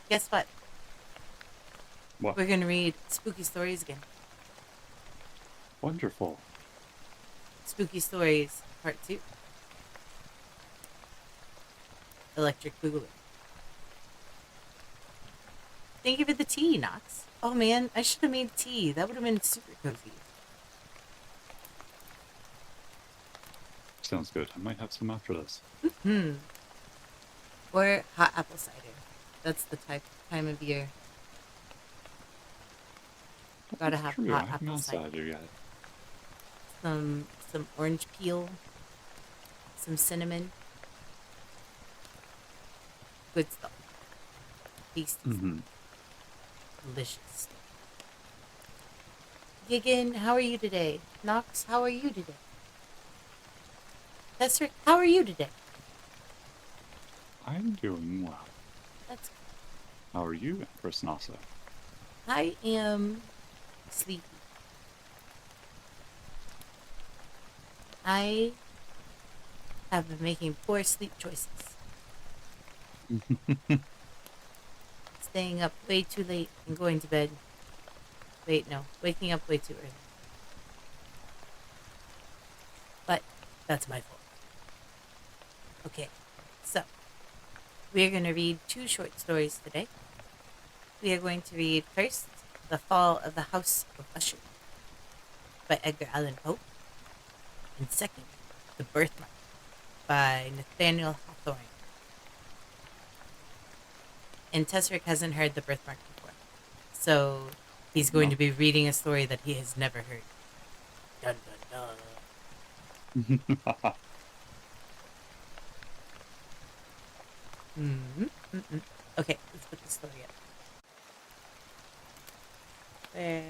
Guess what? What? We're going to read spooky stories again. Wonderful. Spooky Stories Part 2. Electric Boogaloo. Thank you for the tea, Knox. Oh man, I should have made tea. That would have been super cozy. Sounds good. I might have some after this. Hmm. Or hot apple cider. That's the time of year. Gotta That's have true. I hot haven't apple had cider. cider yet. Some orange peel, some cinnamon. Good stuff. Tasty stuff. Mm-hmm. Delicious stuff. Giggin, how are you today? Knox, how are you today? Tessric, how are you today? I'm doing well. That's How are you, Empress Nasa? I am sleepy. I have been making poor sleep choices. Staying up way too late and going to bed. Wait, no. Waking up way too early. But that's my fault. Okay, so we're going to read 2 short stories today. We are going to read first The Fall of the House of Usher by Edgar Allan Poe, and second, The Birthmark by Nathaniel Hawthorne. And Tesserick hasn't heard The Birthmark before, so he's going No. to be reading a story that he has never heard. Dun dun dun. Mm-hmm. Okay, let's put the story up. There.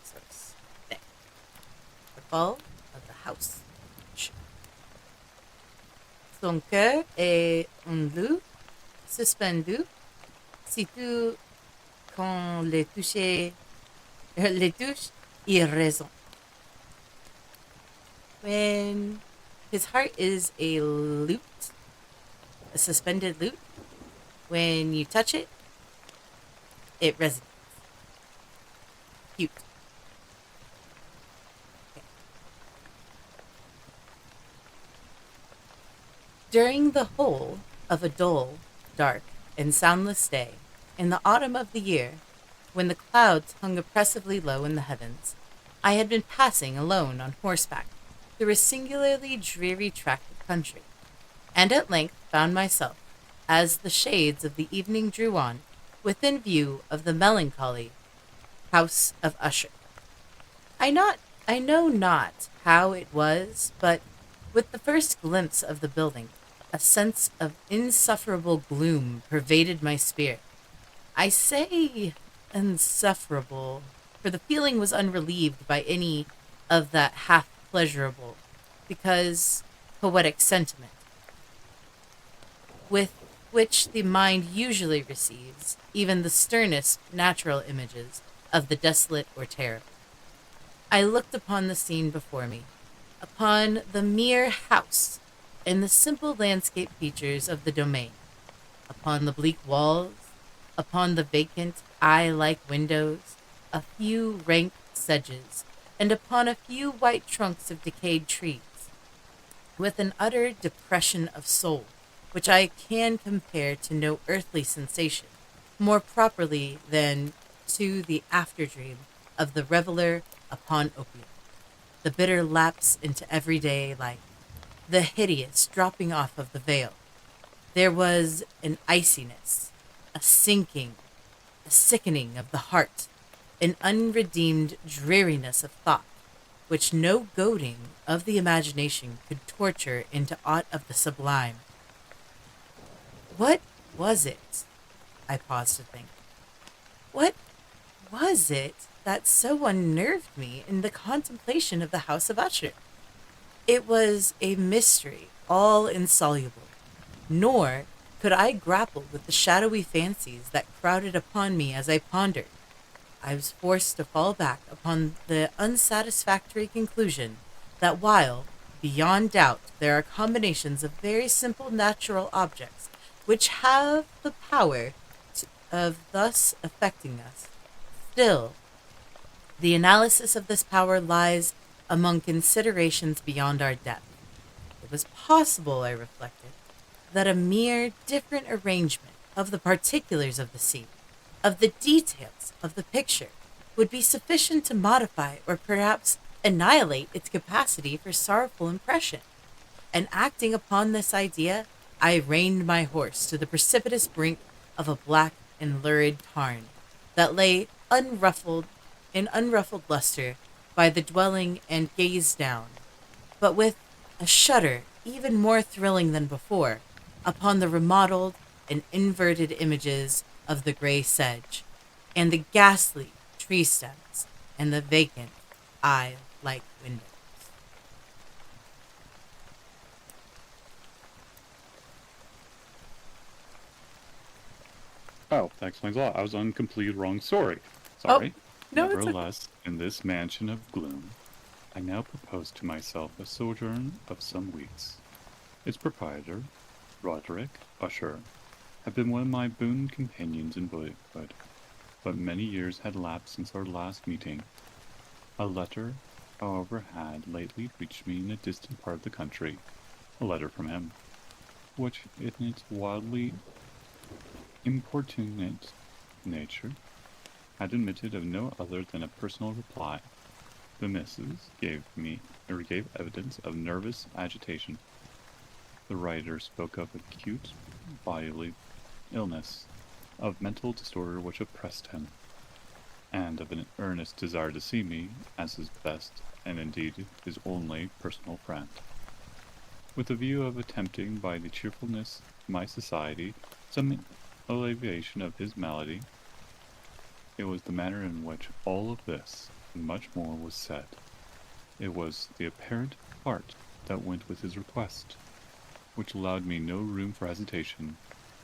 Source. There. The Fall of the House. Son cœur est un loup suspendu, surtout quand les touches, il raison. When his heart is a lute, a suspended lute, when you touch it, it resonates. Cute. Okay. During the whole of a dull, dark, and soundless day, in the autumn of the year, when the clouds hung oppressively low in the heavens, I had been passing alone on horseback through a singularly dreary tract of country, and at length found myself, as the shades of the evening drew on, within view of the melancholy house of Usher. I know not how it was, but with the first glimpse of the building, a sense of insufferable gloom pervaded my spirit. I say insufferable, for the feeling was unrelieved by any of that half pleasurable, because poetic sentiment, with which the mind usually receives even the sternest natural images of the desolate or terrible. I looked upon the scene before me, upon the mere house and the simple landscape features of the domain, upon the bleak walls, upon the vacant, eye-like windows, a few rank sedges, and upon a few white trunks of decayed trees, with an utter depression of soul, which I can compare to no earthly sensation, more properly than to the after-dream of the reveler upon opium, the bitter lapse into everyday life, the hideous dropping off of the veil. There was an iciness, a sinking, a sickening of the heart, an unredeemed dreariness of thought, which no goading of the imagination could torture into aught of the sublime. What was it? I paused to think. What was it that so unnerved me in the contemplation of the house of Usher? It was a mystery, all insoluble, nor could I grapple with the shadowy fancies that crowded upon me as I pondered. I was forced to fall back upon the unsatisfactory conclusion that while, Beyond doubt, there are combinations of very simple natural objects which have the power of thus affecting us. Still, the analysis of this power lies among considerations beyond our depth. It was possible, I reflected, that a mere different arrangement of the particulars of the scene, of the details of the picture, would be sufficient to modify or perhaps annihilate its capacity for sorrowful impression. And acting upon this idea, I reined my horse to the precipitous brink of a black and lurid tarn that lay unruffled luster by the dwelling and gazed down, but with a shudder even more thrilling than before, upon the remodeled and inverted images of the gray sedge, and the ghastly tree stems, and the vacant eye-like windows. Oh, that explains a lot. I was on completely wrong story. Oh, Sorry. no, it's okay. Nevertheless, in this mansion of gloom, I now propose to myself a sojourn of some weeks. Its proprietor, Roderick Usher, had been one of my boon companions in boyhood, but many years had lapsed since our last meeting. A letter, however, had lately reached me in a distant part of the country, a letter from him, which, in its wildly importunate nature, had admitted of no other than a personal reply. The missive gave evidence of nervous agitation. The writer spoke of acute bodily illness, of mental disorder which oppressed him, and of an earnest desire to see me as his best, and indeed his only, personal friend, with a view of attempting by the cheerfulness of my society some alleviation of his malady. It was the manner in which all of this, and much more, was said. It was the apparent heart that went with his request, which allowed me no room for hesitation,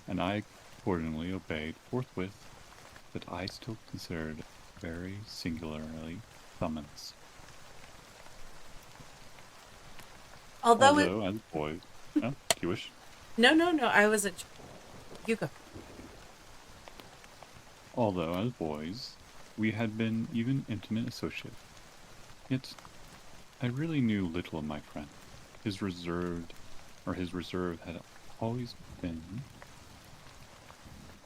and I accordingly obeyed forthwith, that I still considered very singularly summons. Although as boys, do you wish? No, I wasn't. You go. Although as boys, we had been even intimate associates, yet I really knew little of my friend. His reserve had always been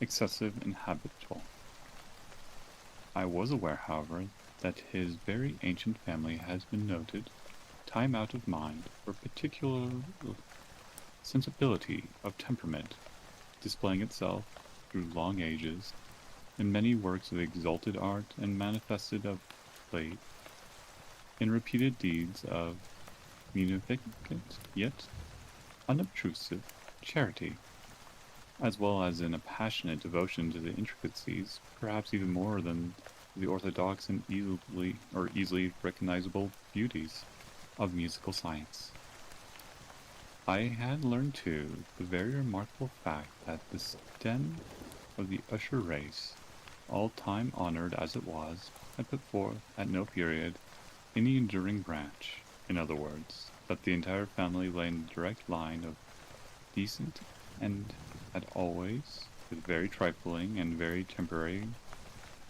excessive and habitual. I was aware, however, that his very ancient family has been noted, time out of mind, for particular sensibility of temperament, displaying itself through long ages in many works of exalted art, and manifested of late in repeated deeds of munificent yet unobtrusive charity, as well as in a passionate devotion to the intricacies, perhaps even more than the orthodox and easily recognizable beauties of musical science. I had learned, too, the very remarkable fact that the stem of the Usher race, all time honored as it was, had put forth at no period any enduring branch. In other words, that the entire family lay in the direct line of descent, and had always, with very trifling and very temporary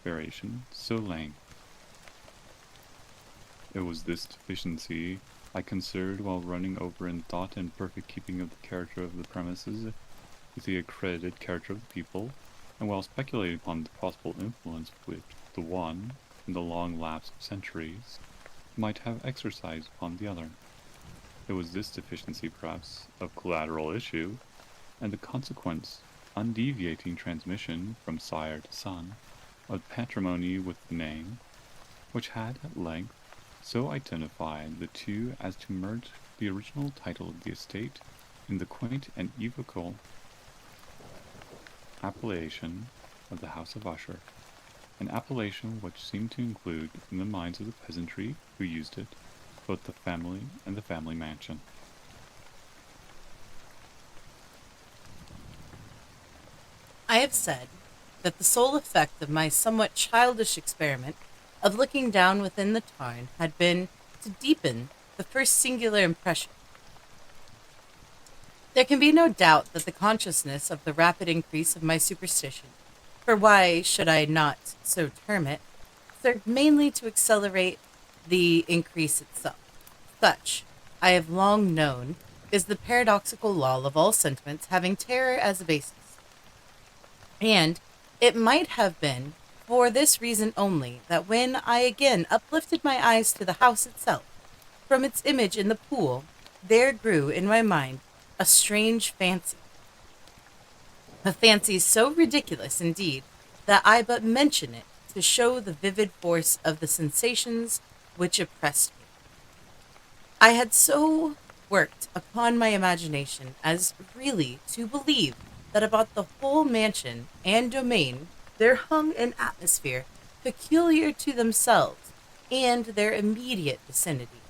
variation, so lain. It was this deficiency I considered while running over in thought in perfect keeping of the character of the premises with the accredited character of the people, and while speculating upon the possible influence which the one, in the long lapse of centuries, might have exercised upon the other. It was this deficiency, perhaps, of collateral issue, and the consequent undeviating transmission from sire to son of patrimony with the name, which had at length so identified the two as to merge the original title of the estate in the quaint and equivocal appellation of the House of Usher, an appellation which seemed to include in the minds of the peasantry who used it both the family and the family mansion. I have said that the sole effect of my somewhat childish experiment of looking down within the tarn had been to deepen the first singular impression. There can be no doubt that the consciousness of the rapid increase of my superstition, for why should I not so term it, served mainly to accelerate the increase itself. Such, I have long known, is the paradoxical law of all sentiments having terror as a basis. And it might have been for this reason only that when I again uplifted my eyes to the house itself, from its image in the pool, there grew in my mind a strange fancy. A fancy so ridiculous indeed that I but mention it to show the vivid force of the sensations which oppressed me. I had so worked upon my imagination as really to believe that about the whole mansion and domain there hung an atmosphere peculiar to themselves and their immediate vicinity.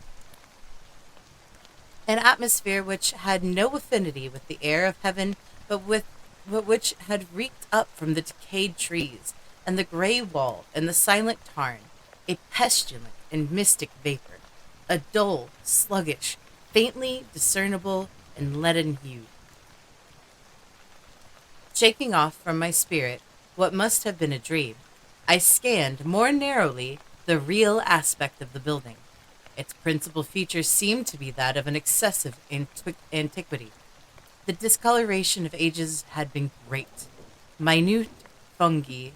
An atmosphere which had no affinity with the air of heaven, but which had reeked up from the decayed trees, and the gray wall, and the silent tarn, a pestilent and mystic vapor, a dull, sluggish, faintly discernible, and leaden hue. Shaking off from my spirit what must have been a dream, I scanned more narrowly the real aspect of the building. Its principal features seemed to be that of an excessive antiquity. The discoloration of ages had been great. Minute fungi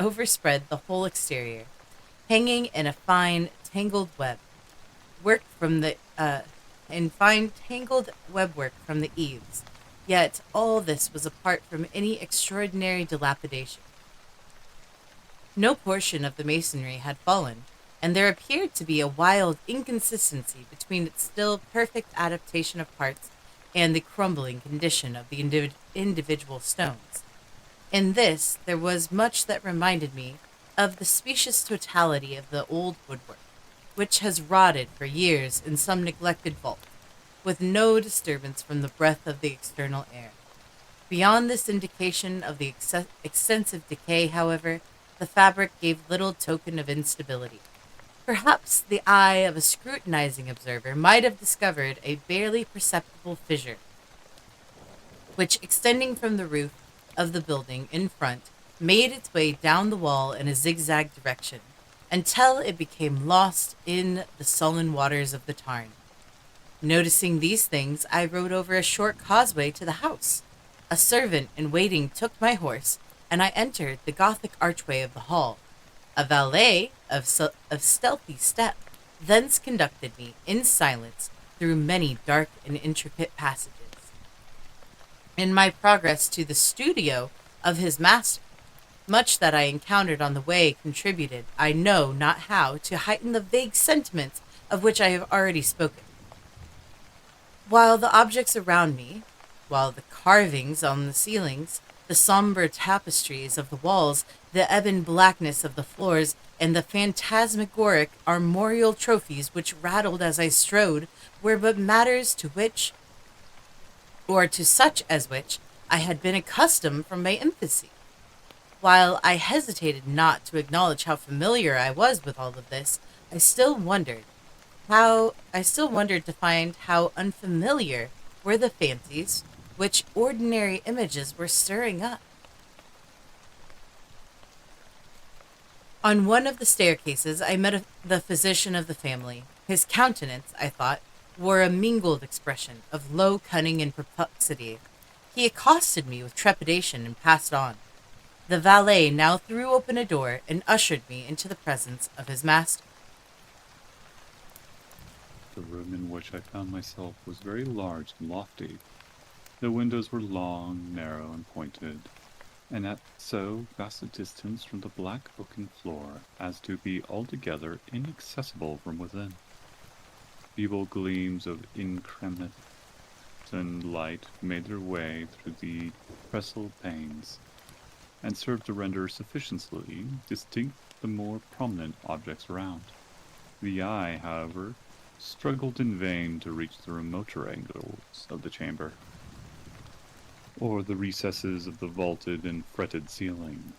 overspread the whole exterior, hanging in a fine tangled web work from the in fine tangled webwork from the eaves. Yet all this was apart from any extraordinary dilapidation. No portion of the masonry had fallen, and there appeared to be a wild inconsistency between its still perfect adaptation of parts and the crumbling condition of the individual stones. In this there was much that reminded me of the specious totality of the old woodwork, which has rotted for years in some neglected vault, with no disturbance from the breath of the external air. Beyond this indication of the extensive decay, however, the fabric gave little token of instability. Perhaps the eye of a scrutinizing observer might have discovered a barely perceptible fissure, which, extending from the roof of the building in front, made its way down the wall in a zigzag direction, until it became lost in the sullen waters of the tarn. Noticing these things, I rode over a short causeway to the house. A servant in waiting took my horse, and I entered the Gothic archway of the hall. A valet of stealthy step thence conducted me in silence through many dark and intricate passages. In my progress to the studio of his master, much that I encountered on the way contributed, I know not how, to heighten the vague sentiments of which I have already spoken. While the objects around me, while the carvings on the ceilings, the somber tapestries of the walls, the ebon blackness of the floors, and the phantasmagoric armorial trophies which rattled as I strode, were but matters to which, or to such as which, I had been accustomed from my infancy. While I hesitated not to acknowledge how familiar I was with all of this, I still wondered to find how unfamiliar were the fancies which ordinary images were stirring up. On one of the staircases, I met the physician of the family. His countenance, I thought, wore a mingled expression of low cunning and perplexity. He accosted me with trepidation and passed on. The valet now threw open a door and ushered me into the presence of his master. The room in which I found myself was very large and lofty. The windows were long, narrow, and pointed, and at so vast a distance from the black oaken floor as to be altogether inaccessible from within. Feeble gleams of increment light made their way through the trestle panes, and served to render sufficiently distinct the more prominent objects around. The eye, however, struggled in vain to reach the remoter angles of the chamber, or the recesses of the vaulted and fretted ceiling.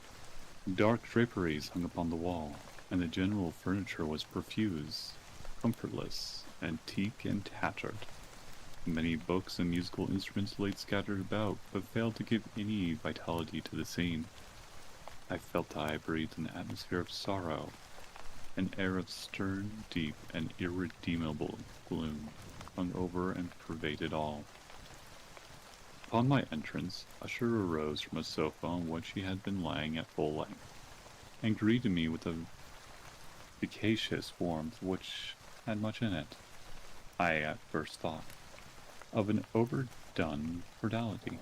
Dark draperies hung upon the wall, and the general furniture was profuse, comfortless, antique, and tattered. Many books and musical instruments lay scattered about, but failed to give any vitality to the scene. I felt I breathed an atmosphere of sorrow, an air of stern, deep, and irredeemable gloom hung over and pervaded all. Upon my entrance, Usher arose from a sofa on which he had been lying at full length, and greeted me with a vivacious warmth which had much in it, I at first thought, of an overdone cordiality,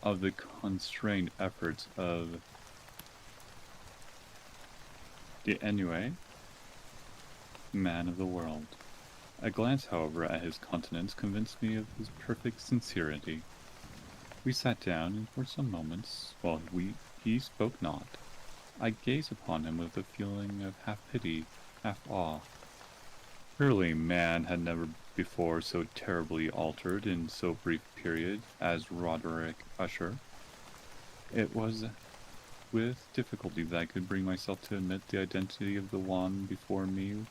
of the constrained efforts of the ennuyé man of the world. A glance, however, at his countenance convinced me of his perfect sincerity. We sat down, and for some moments, while he spoke not, I gazed upon him with a feeling of half pity, half awe. Surely man had never before so terribly altered in so brief a period as Roderick Usher. It was with difficulty that I could bring myself to admit the identity of the one before me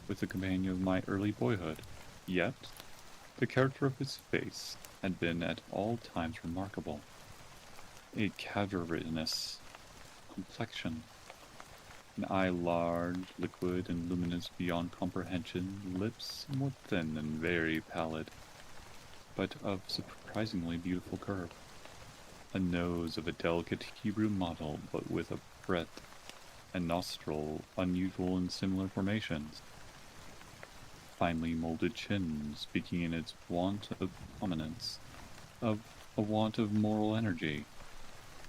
with the companion of my early boyhood. Yet, the character of his face had been at all times remarkable. A cavernous complexion, an eye large, liquid, and luminous beyond comprehension, lips somewhat thin and very pallid, but of surprisingly beautiful curve, a nose of a delicate Hebrew model, but with a breadth and nostril unusual in similar formations, finely molded chin, speaking in its want of prominence, of a want of moral energy,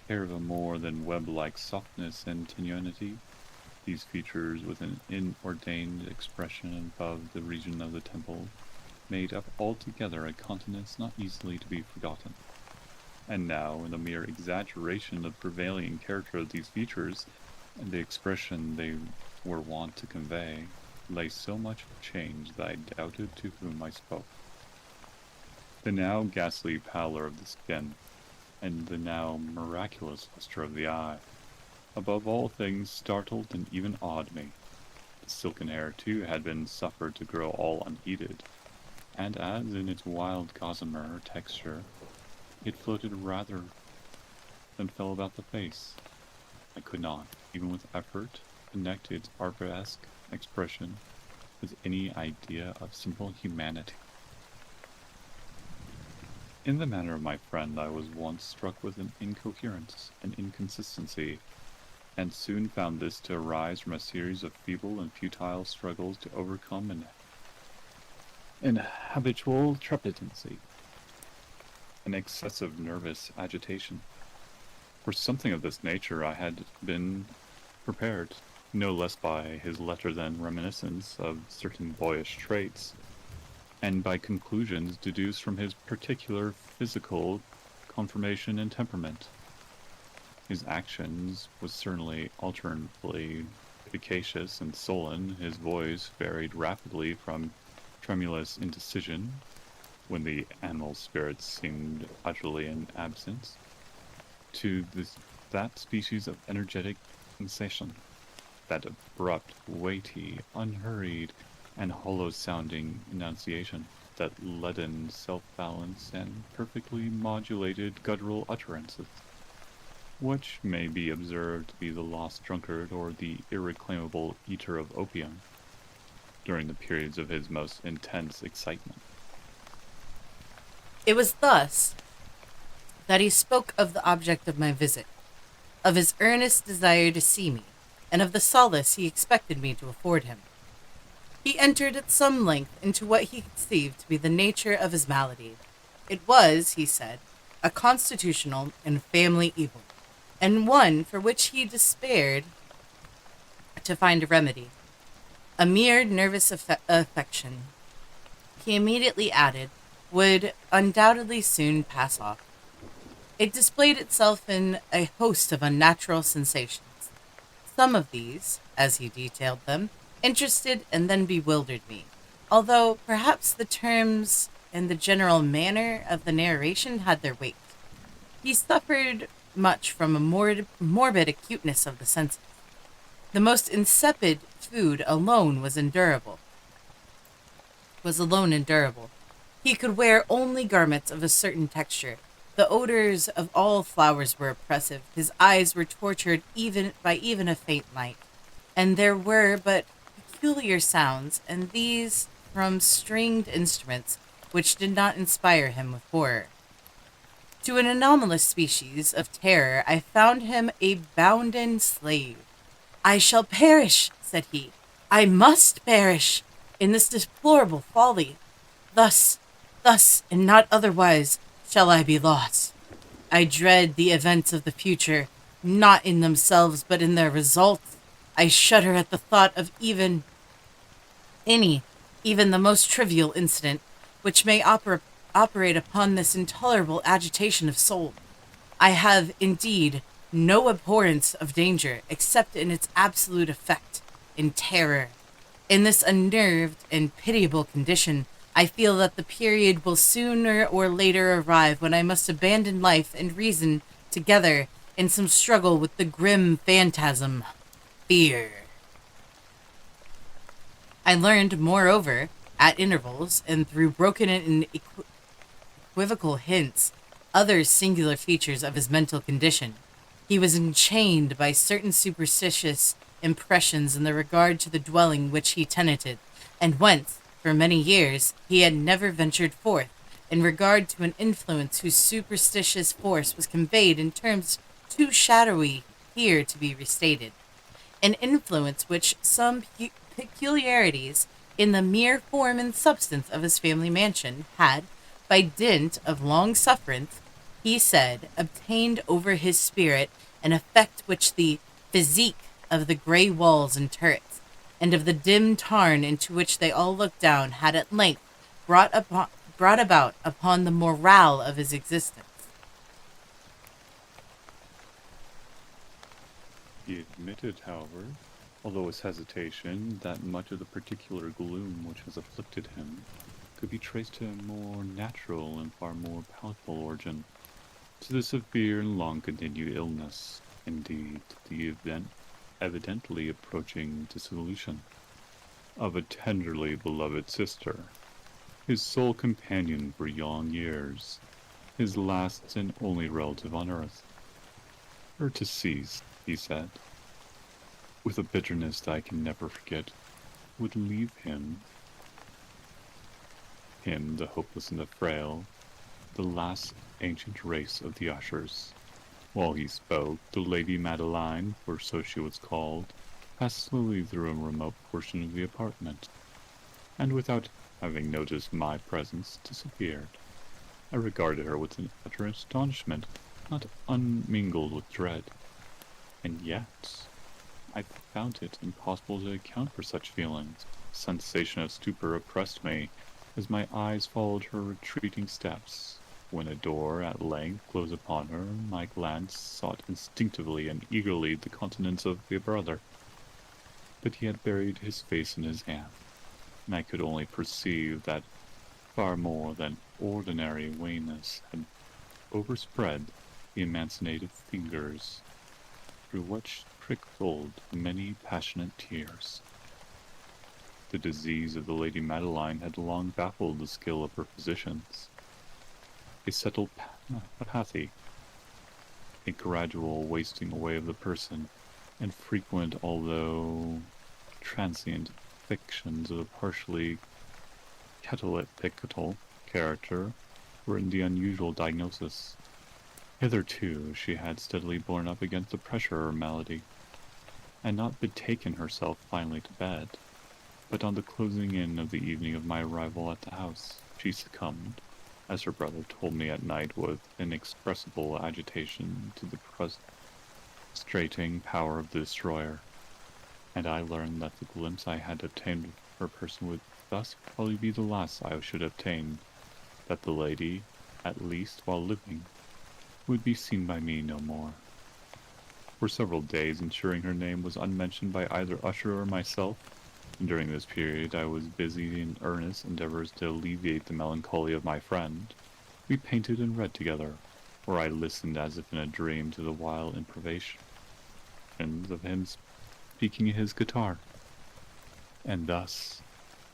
hair of a more than web-like softness and tenuity, these features with an inordained expression above the region of the temple, made up altogether a countenance not easily to be forgotten. And now, in the mere exaggeration of the prevailing character of these features, and the expression they were wont to convey, lay so much of change that I doubted to whom I spoke. The now ghastly pallor of the skin, and the now miraculous lustre of the eye, above all things startled and even awed me. The silken hair, too, had been suffered to grow all unheeded, and as in its wild gossamer texture, it floated rather than fell about the face. I could not, even with effort, connect its arabesque expression with any idea of simple humanity. In the manner of my friend, I was once struck with an incoherence and inconsistency, and soon found this to arise from a series of feeble and futile struggles to overcome an habitual trepidancy, an excessive nervous agitation. For something of this nature I had been prepared, no less by his letter than reminiscence of certain boyish traits, and by conclusions deduced from his particular physical conformation and temperament. His actions was certainly alternately vivacious and sullen. His voice varied rapidly from tremulous indecision, when the animal spirits seemed utterly in absence, to that species of energetic sensation, that abrupt, weighty, unhurried, and hollow-sounding enunciation, that leaden self-balance and perfectly modulated guttural utterances, which may be observed to be the lost drunkard or the irreclaimable eater of opium, during the periods of his most intense excitement. It was thus that he spoke of the object of my visit, of his earnest desire to see me, and of the solace he expected me to afford him. He entered at some length into what he conceived to be the nature of his malady. It was, he said, a constitutional and family evil, and one for which he despaired to find a remedy. A mere nervous affection, he immediately added, would undoubtedly soon pass off. It displayed itself in a host of unnatural sensations. Some of these, as he detailed them, interested and then bewildered me, although perhaps the terms and the general manner of the narration had their weight. He suffered much from a morbid acuteness of the senses. The most insipid food was alone endurable. He could wear only garments of a certain texture. The odors of all flowers were oppressive. His eyes were tortured even a faint light. And there were but peculiar sounds, and these from stringed instruments, which did not inspire him with horror. To an anomalous species of terror, I found him a bounden slave. I shall perish, said he. I must perish in this deplorable folly. Thus, and not otherwise, shall I be lost. I dread the events of the future, not in themselves, but in their results. I shudder at the thought of even the most trivial incident, which may operate upon this intolerable agitation of soul. I have, indeed, no abhorrence of danger, except in its absolute effect, in terror. In this unnerved and pitiable condition, I feel that the period will sooner or later arrive when I must abandon life and reason together in some struggle with the grim phantasm, fear. I learned, moreover, at intervals and through broken and equivocal hints, other singular features of his mental condition. He was enchained by certain superstitious impressions in the regard to the dwelling which he tenanted, and whence, for many years, he had never ventured forth, in regard to an influence whose superstitious force was conveyed in terms too shadowy here to be restated. An influence which some peculiarities in the mere form and substance of his family mansion had, by dint of long sufferance, he said, obtained over his spirit an effect which the physique of the grey walls and turrets, and of the dim tarn into which they all looked down, had at length brought about upon the morale of his existence. He admitted, however, although his hesitation, that much of the particular gloom which has afflicted him could be traced to a more natural and far more palatable origin, to the severe and long-continued illness, indeed, the event evidently approaching dissolution, of a tenderly beloved sister, his sole companion for young years, his last and only relative on earth. Her to cease, he said, with a bitterness that I can never forget, would leave him, the hopeless and the frail, the last ancient race of the ushers. While he spoke, the Lady Madeline, for so she was called, passed slowly through a remote portion of the apartment, and without having noticed my presence, disappeared. I regarded her with an utter astonishment, not unmingled with dread, and yet I found it impossible to account for such feelings. A sensation of stupor oppressed me as my eyes followed her retreating steps. When a door at length closed upon her, my glance sought instinctively and eagerly the countenance of the brother. But he had buried his face in his hand, and I could only perceive that far more than ordinary wanness had overspread the emaciated fingers, through which trickled many passionate tears. The disease of the Lady Madeline had long baffled the skill of her physicians. A settled apathy, a gradual wasting away of the person, and frequent although transient affections of a partially cataleptical character were in the unusual diagnosis. Hitherto she had steadily borne up against the pressure of her malady, and not betaken herself finally to bed. But on the closing in of the evening of my arrival at the house, she succumbed, as her brother told me at night with inexpressible agitation, to the prostrating power of the destroyer, and I learned that the glimpse I had obtained of her person would thus probably be the last I should obtain, that the lady, at least while living, would be seen by me no more. For several days ensuring her name was unmentioned by either Usher or myself, and during this period I was busy in earnest endeavors to alleviate the melancholy of my friend. We painted and read together, or I listened as if in a dream to the wild improvisations of his speaking his guitar. And thus,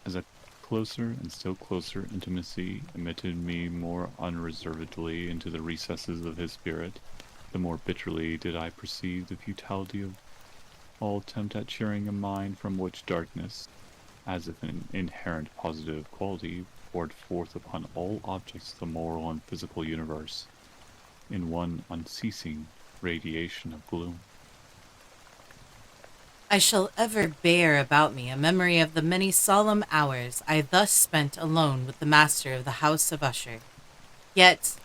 as a closer and still closer intimacy admitted me more unreservedly into the recesses of his spirit, the more bitterly did I perceive the futility of all attempt at cheering a mind from which darkness, as if an inherent positive quality, poured forth upon all objects of the moral and physical universe, in one unceasing radiation of gloom. I shall ever bear about me a memory of the many solemn hours I thus spent alone with the master of the house of Usher. Yet,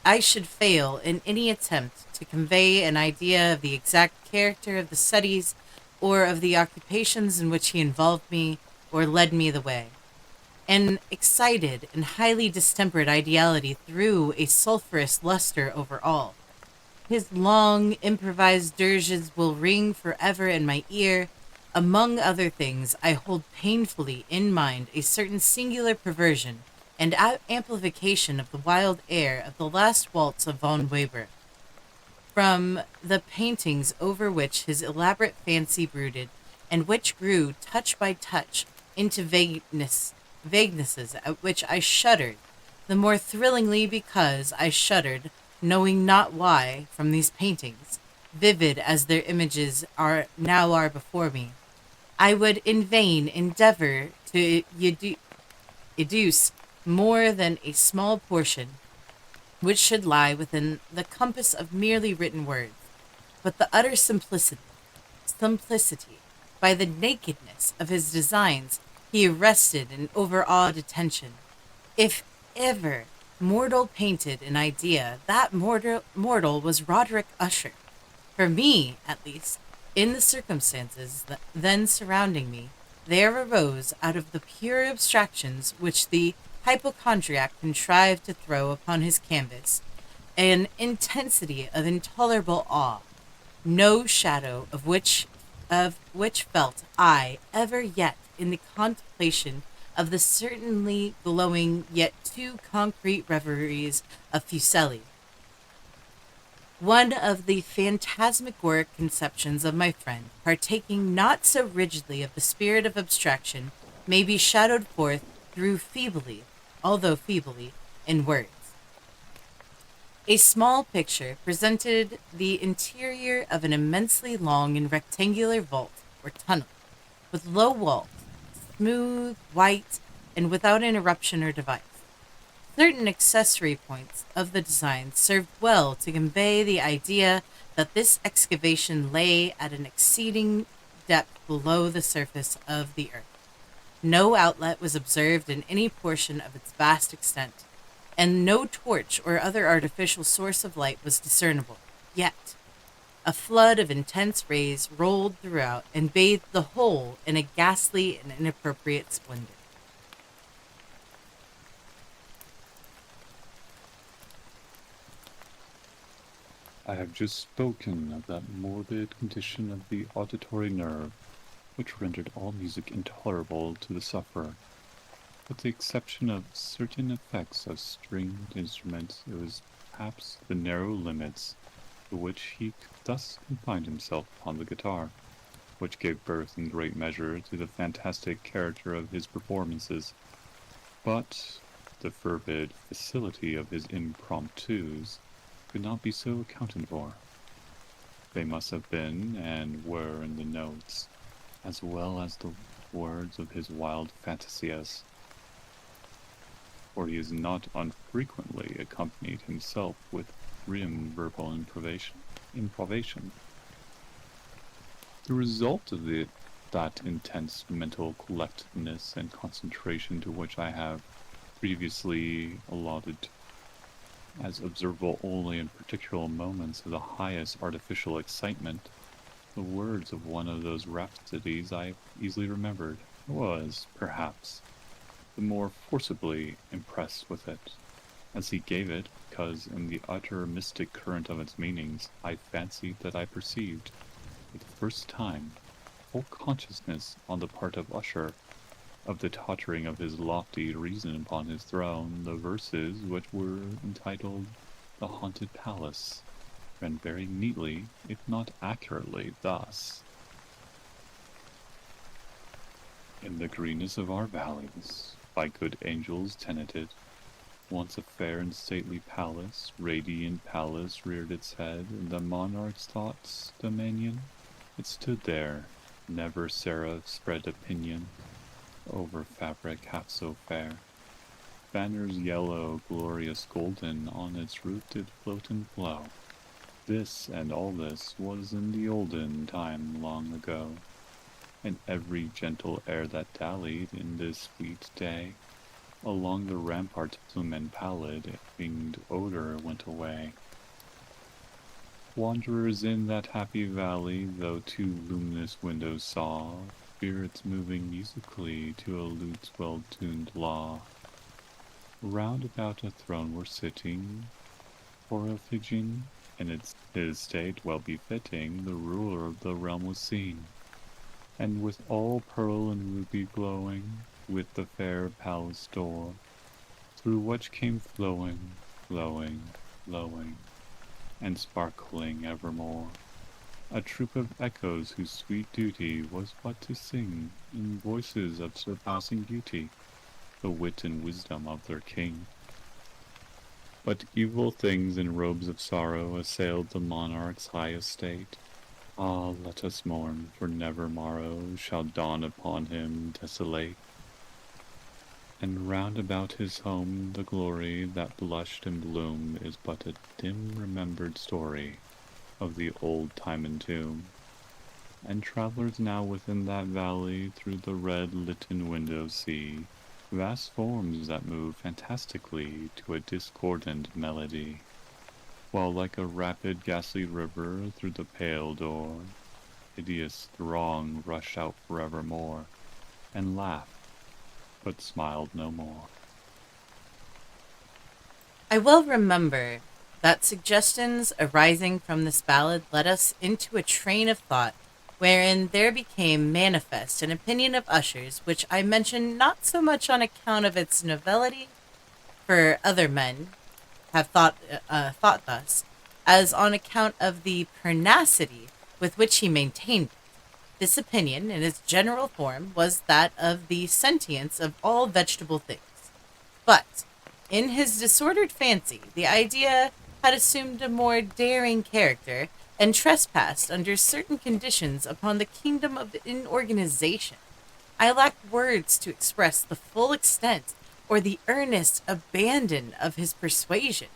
I should fail in any attempt to convey an idea of the exact character of the studies or of the occupations in which he involved me or led me the way. An excited and highly distempered ideality threw a sulphurous luster over all. His long, improvised dirges will ring forever in my ear. Among other things, I hold painfully in mind a certain singular perversion and amplification of the wild air of the last waltz of von Weber, from the paintings over which his elaborate fancy brooded, and which grew, touch by touch, into vaguenesses at which I shuddered, the more thrillingly because I shuddered, knowing not why, from these paintings, vivid as their images are before me. I would in vain endeavor to educe more than a small portion which should lie within the compass of merely written words, but the utter simplicity, by the nakedness of his designs, he arrested and overawed attention. If ever mortal painted an idea, that mortal was Roderick Usher. For me, at least, in the circumstances then surrounding me, there arose out of the pure abstractions which the hypochondriac contrived to throw upon his canvas an intensity of intolerable awe, no shadow of which felt I ever yet in the contemplation of the certainly glowing yet too concrete reveries of Fuseli. One of the phantasmagoric conceptions of my friend, partaking not so rigidly of the spirit of abstraction, may be shadowed forth through although feebly, in words. A small picture presented the interior of an immensely long and rectangular vault or tunnel, with low walls, smooth, white, and without interruption or device. Certain accessory points of the design served well to convey the idea that this excavation lay at an exceeding depth below the surface of the earth. No outlet was observed in any portion of its vast extent, and no torch or other artificial source of light was discernible. Yet, a flood of intense rays rolled throughout and bathed the whole in a ghastly and inappropriate splendor. I have just spoken of that morbid condition of the auditory nerve, which rendered all music intolerable to the sufferer. With the exception of certain effects of stringed instruments, it was perhaps the narrow limits to which he thus confined himself upon the guitar, which gave birth in great measure to the fantastic character of his performances. But the fervid facility of his impromptus could not be so accounted for. They must have been and were in the notes, as well as the words of his wild fantasias, for he has not unfrequently accompanied himself with grim verbal improvisation. The result of that intense mental collectedness and concentration to which I have previously alluded, as observable only in particular moments of the highest artificial excitement, the words of one of those rhapsodies I easily remembered, was, perhaps, the more forcibly impressed with it, as he gave it, because in the utter mystic current of its meanings, I fancied that I perceived, for the first time, full consciousness on the part of Usher of the tottering of his lofty reason upon his throne. The verses, which were entitled The Haunted Palace, ran very neatly, if not accurately, thus: In the greenness of our valleys, by good angels tenanted, once a fair and stately palace, radiant palace, reared its head in the monarch's thoughts' dominion. It stood there, never seraph spread a pinion over fabric half so fair. Banners yellow, glorious golden, on its roof did float and flow. This and all this was in the olden time long ago. And every gentle air that dallied in this sweet day, along the rampart plume and pallid winged odor went away. Wanderers in that happy valley, though two luminous windows saw, spirits moving musically to a lute's well-tuned law. Round about a throne were sitting, for a Phrygian, in his state well befitting, the ruler of the realm was seen. And with all pearl and ruby glowing, with the fair palace door, through which came flowing, flowing, flowing, and sparkling evermore, a troop of echoes whose sweet duty was but to sing, in voices of surpassing beauty, the wit and wisdom of their king. But evil things in robes of sorrow assailed the monarch's high estate. Ah, let us mourn, for never morrow shall dawn upon him desolate. And round about his home the glory that blushed and bloomed is but a dim remembered story of the old time and tomb. And travelers now within that valley through the red litten windows see vast forms that move fantastically to a discordant melody, while like a rapid ghastly river through the pale door, hideous throng rush out forevermore, and laughed, but smiled no more. I well remember that suggestions arising from this ballad led us into a train of thought wherein there became manifest an opinion of Usher's which I mention not so much on account of its novelty, for other men have thought thus, as on account of the pertinacity with which he maintained it. This opinion, in its general form, was that of the sentience of all vegetable things. But, in his disordered fancy, the idea had assumed a more daring character, and trespassed under certain conditions upon the kingdom of inorganization. I lack words to express the full extent or the earnest abandon of his persuasion.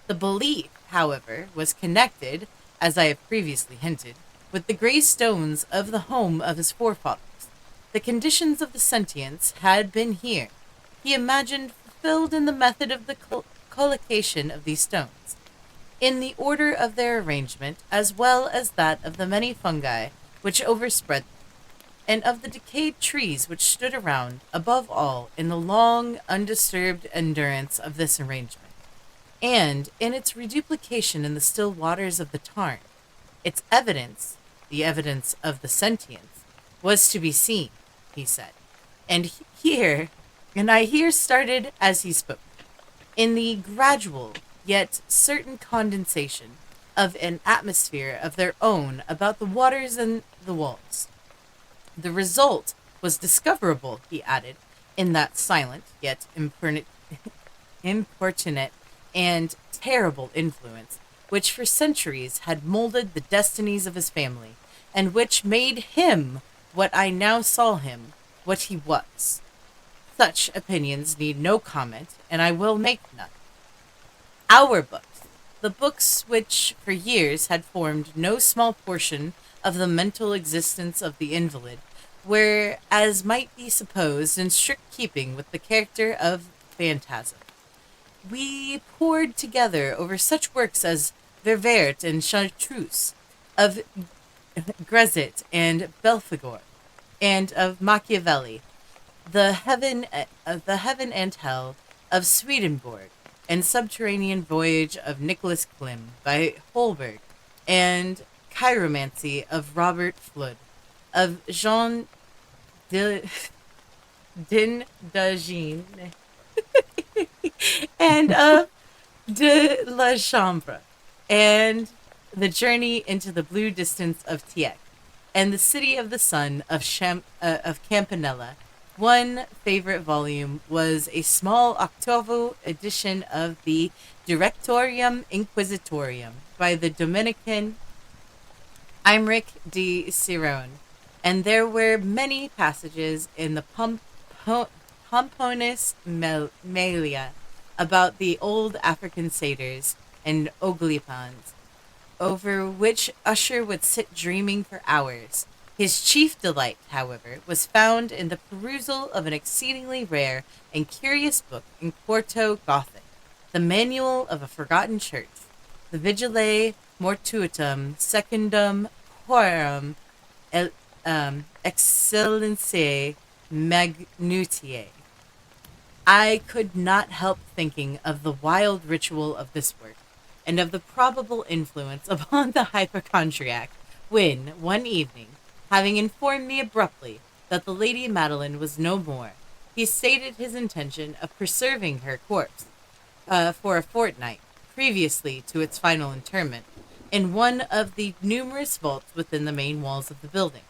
The belief, however, was connected, as I have previously hinted, with the grey stones of the home of his forefathers. The conditions of the sentience had been here, he imagined, fulfilled in the method of the collocation of these stones, in the order of their arrangement, as well as that of the many fungi which overspread them, and of the decayed trees which stood around, above all, in the long, undisturbed endurance of this arrangement, and in its reduplication in the still waters of the tarn. Its evidence, the evidence of the sentience, was to be seen, he said, and I here started as he spoke, in the gradual yet certain condensation of an atmosphere of their own about the waters and the walls. The result was discoverable, he added, in that silent yet importunate and terrible influence which for centuries had molded the destinies of his family, and which made him what I now saw him, what he was. Such opinions need no comment, and I will make none. Our books, the books which for years had formed no small portion of the mental existence of the invalid, were, as might be supposed, in strict keeping with the character of phantasm. We pored together over such works as Ververt and Chartreuse, of Grezet and Belphegor, and of Machiavelli, the heaven and hell of Swedenborg, and Subterranean Voyage of Nicholas Klim by Holberg, and Chiromancy of Robert Flood, of Jean Dindagine, and of de la Chambre, and The Journey into the Blue Distance of Tieck, and The City of the Sun of Campanella, One favorite volume was a small octavo edition of the Directorium Inquisitorium by the Dominican Imric de Ciron, and there were many passages in the Pomponus Malia about the old African satyrs and oglipans, over which Usher would sit dreaming for hours. His chief delight, however, was found in the perusal of an exceedingly rare and curious book in quarto Gothic, the Manual of a Forgotten Church, the Vigilae Mortuum Secundum Quorum Excellenciae Magnutiae. I could not help thinking of the wild ritual of this work, and of the probable influence upon the hypochondriac, when, one evening, having informed me abruptly that the Lady Madeline was no more, he stated his intention of preserving her corpse for a fortnight, previously to its final interment, in one of the numerous vaults within the main walls of the building.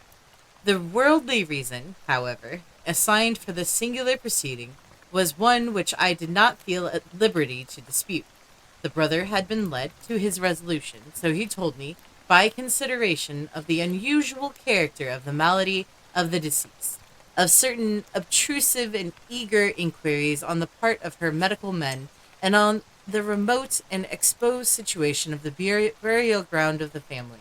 The worldly reason, however, assigned for this singular proceeding was one which I did not feel at liberty to dispute. The brother had been led to his resolution, so he told me, by consideration of the unusual character of the malady of the deceased, of certain obtrusive and eager inquiries on the part of her medical men, and on the remote and exposed situation of the burial ground of the family.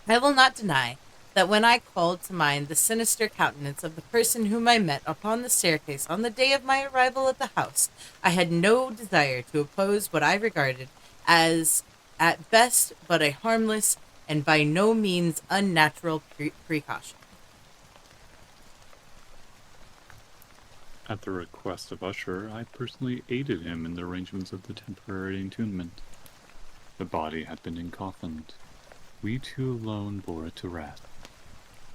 I will not deny that when I called to mind the sinister countenance of the person whom I met upon the staircase on the day of my arrival at the house, I had no desire to oppose what I regarded as at best but a harmless and by no means unnatural precaution. At the request of Usher, I personally aided him in the arrangements of the temporary entombment. The body had been encoffined. We two alone bore it to rest.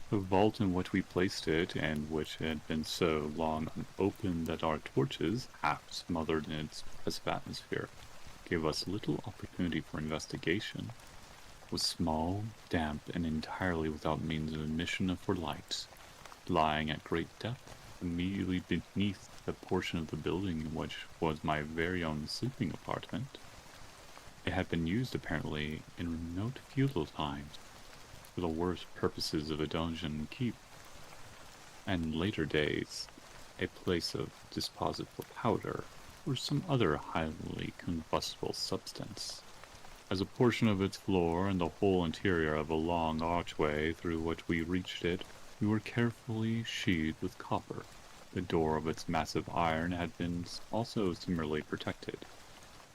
The vault in which we placed it, and which had been so long unopened that our torches, half smothered in its oppressive atmosphere, gave us little opportunity for investigation, was small, damp, and entirely without means of admission for light, lying at great depth immediately beneath the portion of the building in which was my very own sleeping apartment. It had been used apparently in remote feudal times for the worst purposes of a donjon keep, and in later days a place of deposit for powder or some other highly combustible substance. As a portion of its floor and the whole interior of a long archway through which we reached it, we were carefully sheathed with copper. The door of its massive iron had been also similarly protected.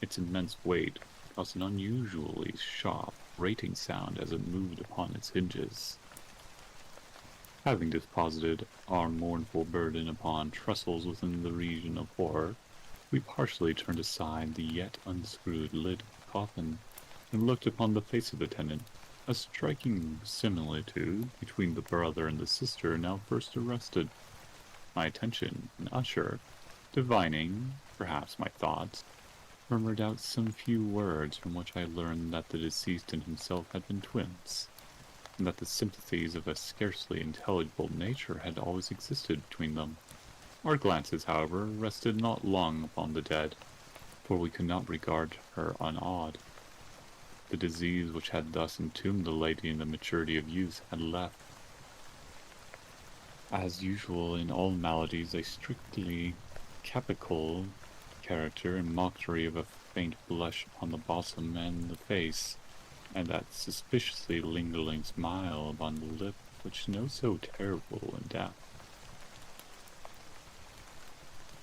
Its immense weight caused an unusually sharp, grating sound as it moved upon its hinges. Having deposited our mournful burden upon trestles within the region of horror, we partially turned aside the yet unscrewed lid of the coffin, and looked upon the face of the tenant. A striking similitude between the brother and the sister now first arrested my attention, and Usher, divining, perhaps, my thoughts, murmured out some few words from which I learned that the deceased and himself had been twins, and that the sympathies of a scarcely intelligible nature had always existed between them. Our glances, however, rested not long upon the dead, for we could not regard her unawed. The disease which had thus entombed the lady in the maturity of youth had left. As usual in all maladies, a strictly capical character and mockery of a faint blush upon the bosom and the face, and that suspiciously lingering smile upon the lip which knows so terrible in death.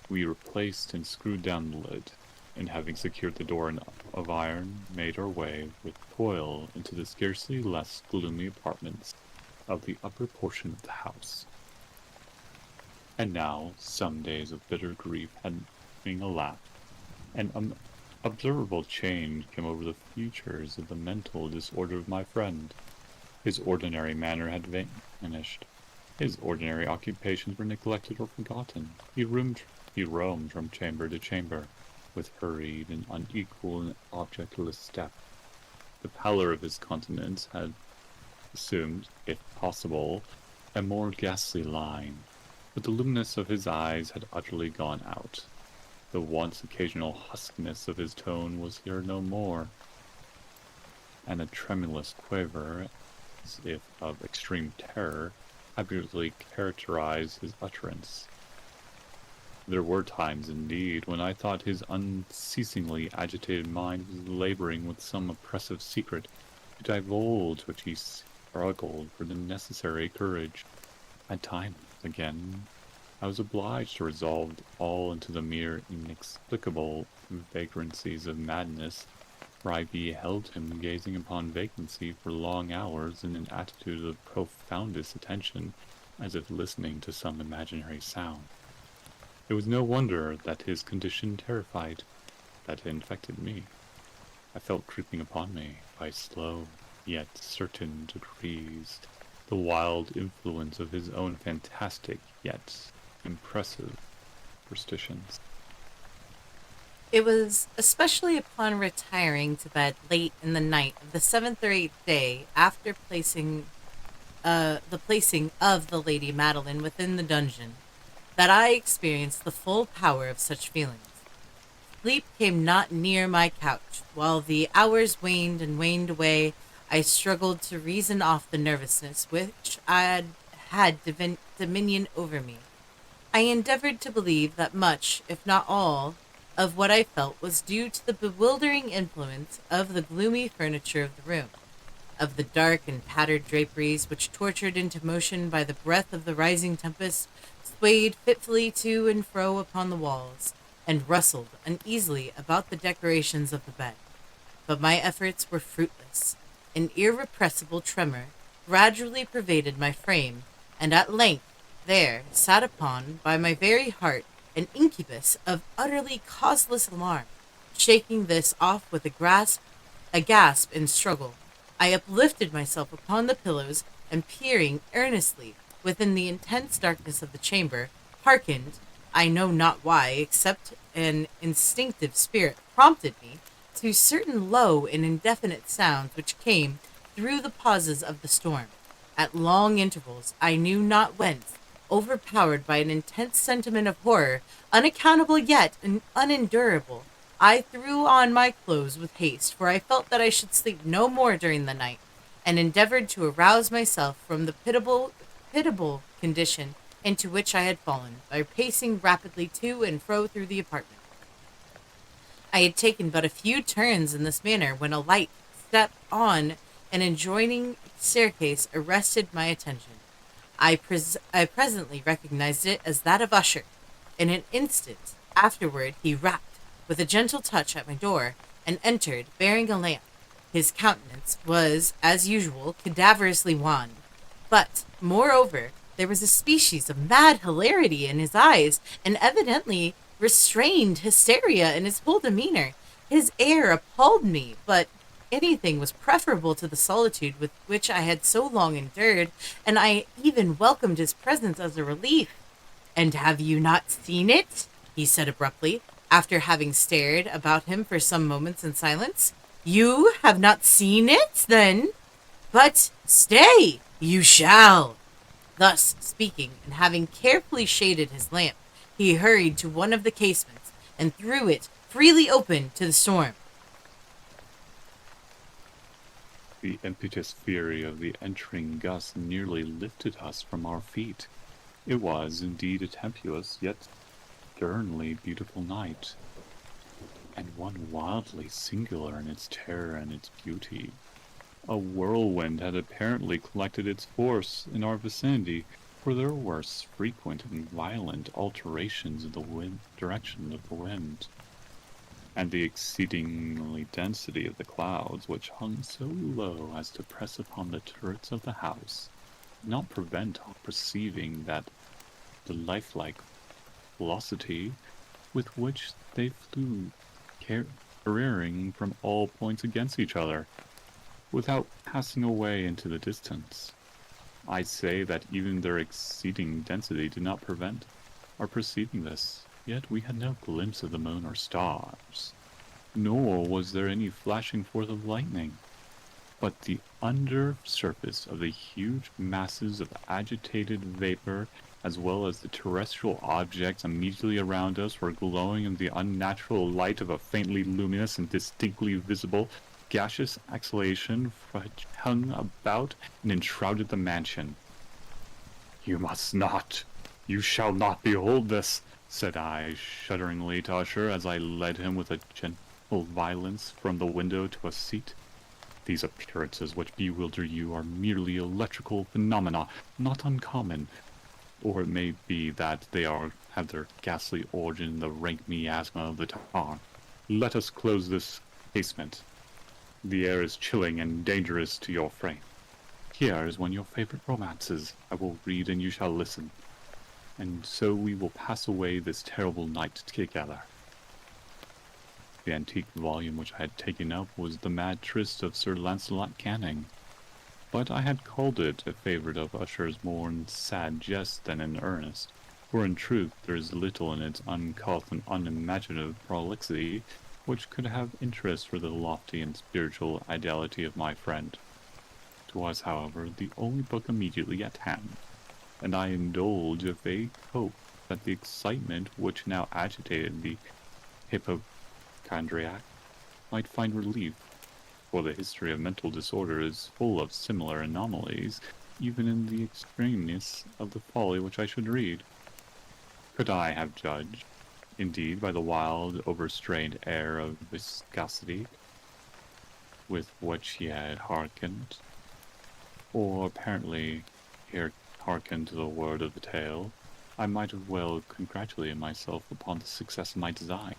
We replaced and screwed down the lid, and having secured the door of iron, made our way with toil into the scarcely less gloomy apartments of the upper portion of the house. And now some days of bitter grief had been elapsed, and observable change came over the features of the mental disorder of my friend. His ordinary manner had vanished. His ordinary occupations were neglected or forgotten. He roamed from chamber to chamber, with hurried and unequal and objectless step. The pallor of his countenance had assumed, if possible, a more ghastly line. but the luminous of his eyes had utterly gone out. The once occasional huskiness of his tone was here no more, and a tremulous quaver, as if of extreme terror, habitually characterized his utterance. There were times, indeed, when I thought his unceasingly agitated mind was laboring with some oppressive secret, to divulge which he struggled for the necessary courage. At times, again, I was obliged to resolve all into the mere inexplicable vagrancies of madness, for I beheld him gazing upon vacancy for long hours in an attitude of profoundest attention, as if listening to some imaginary sound. It was no wonder that his condition terrified, that it infected me. I felt creeping upon me, by slow yet certain degrees, the wild influence of his own fantastic yet impressive superstitions. It was especially upon retiring to bed late in the night of the seventh or eighth day after the placing of the Lady Madeline within the dungeon that I experienced the full power of such feelings. Sleep came not near my couch. While the hours waned and waned away, I struggled to reason off the nervousness which had dominion over me. I endeavored to believe that much, if not all, of what I felt was due to the bewildering influence of the gloomy furniture of the room, of the dark and tattered draperies which, tortured into motion by the breath of the rising tempest, swayed fitfully to and fro upon the walls, and rustled uneasily about the decorations of the bed. But my efforts were fruitless. An irrepressible tremor gradually pervaded my frame, and at length there sat upon by my very heart an incubus of utterly causeless alarm. Shaking this off with a gasp and struggle, I uplifted myself upon the pillows, and peering earnestly within the intense darkness of the chamber, hearkened, I know not why, except an instinctive spirit prompted me, to certain low and indefinite sounds which came through the pauses of the storm. At long intervals, I knew not whence, overpowered by an intense sentiment of horror, unaccountable yet unendurable, I threw on my clothes with haste, for I felt that I should sleep no more during the night, and endeavored to arouse myself from the pitiable condition into which I had fallen, by pacing rapidly to and fro through the apartment. I had taken but a few turns in this manner when a light step on an adjoining staircase arrested my attention. I presently recognized it as that of Usher. In an instant afterward he rapped with a gentle touch at my door, and entered, bearing a lamp. His countenance was, as usual, cadaverously wan, but, moreover, there was a species of mad hilarity in his eyes, and evidently restrained hysteria in his whole demeanor. His air appalled me, but anything was preferable to the solitude with which I had so long endured, and I even welcomed his presence as a relief. "And have you not seen it?" he said abruptly, after having stared about him for some moments in silence. "You have not seen it, then? But stay, you shall." Thus speaking, and having carefully shaded his lamp, he hurried to one of the casements, and threw it freely open to the storm. The impetuous fury of the entering gust nearly lifted us from our feet. It was, indeed, a tempestuous, yet sternly beautiful night, and one wildly singular in its terror and its beauty. A whirlwind had apparently collected its force in our vicinity, for there were frequent and violent alterations in the direction of the wind, and the exceedingly density of the clouds, which hung so low as to press upon the turrets of the house, did not prevent our perceiving that the lifelike velocity with which they flew, careering from all points against each other, without passing away into the distance. I say that even their exceeding density did not prevent our perceiving this, yet we had no glimpse of the moon or stars, nor was there any flashing forth of lightning, but the under surface of the huge masses of agitated vapor as well as the terrestrial objects immediately around us, were glowing in the unnatural light of a faintly luminous and distinctly visible gaseous exhalation which hung about and enshrouded the mansion. "You must not! You shall not behold this!" said I, shudderingly to Usher, as I led him with a gentle violence from the window to a seat. "These appearances which bewilder you are merely electrical phenomena, not uncommon, or it may be that they have their ghastly origin in the rank miasma of the tar. Let us close this casement. The air is chilling and dangerous to your frame. Here is one of your favorite romances. I will read and you shall listen, and so we will pass away this terrible night together." The antique volume which I had taken up was The Mad Tryst of Sir Lancelot Canning, but I had called it a favourite of Usher's more in sad jest than in earnest, for in truth there is little in its uncouth and unimaginative prolixity which could have interest for the lofty and spiritual ideality of my friend. It was, however, the only book immediately at hand, and I indulged a vague hope that the excitement which now agitated the hypochondriac might find relief, for the history of mental disorder is full of similar anomalies, even in the extremeness of the folly which I should read. Could I have judged, indeed, by the wild, overstrained air of viscosity with which he had hearkened, or apparently here hearkened to the word of the tale, I might have well congratulated myself upon the success of my design.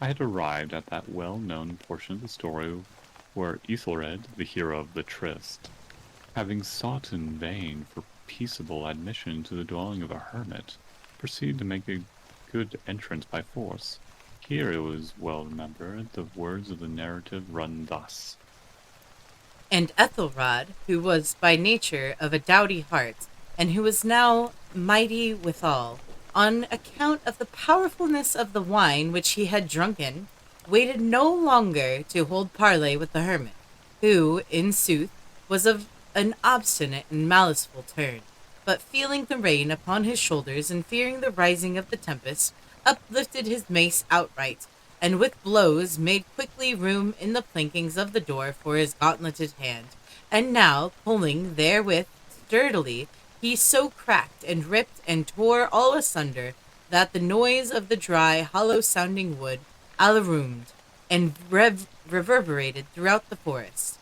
I had arrived at that well-known portion of the story where Ethelred, the hero of the Tryst, having sought in vain for peaceable admission to the dwelling of a hermit, proceeded to make a good entrance by force. Here, it was well remembered, the words of the narrative run thus: And Ethelred, who was by nature of a doughty heart, and who was now mighty withal, on account of the powerfulness of the wine which he had drunken, waited no longer to hold parley with the hermit, who, in sooth, was of an obstinate and maliceful turn, but feeling the rain upon his shoulders and fearing the rising of the tempest, uplifted his mace outright, and with blows made quickly room in the plankings of the door for his gauntleted hand, and now, pulling therewith sturdily, he so cracked and ripped and tore all asunder that the noise of the dry, hollow-sounding wood alaroomed and reverberated throughout the forest.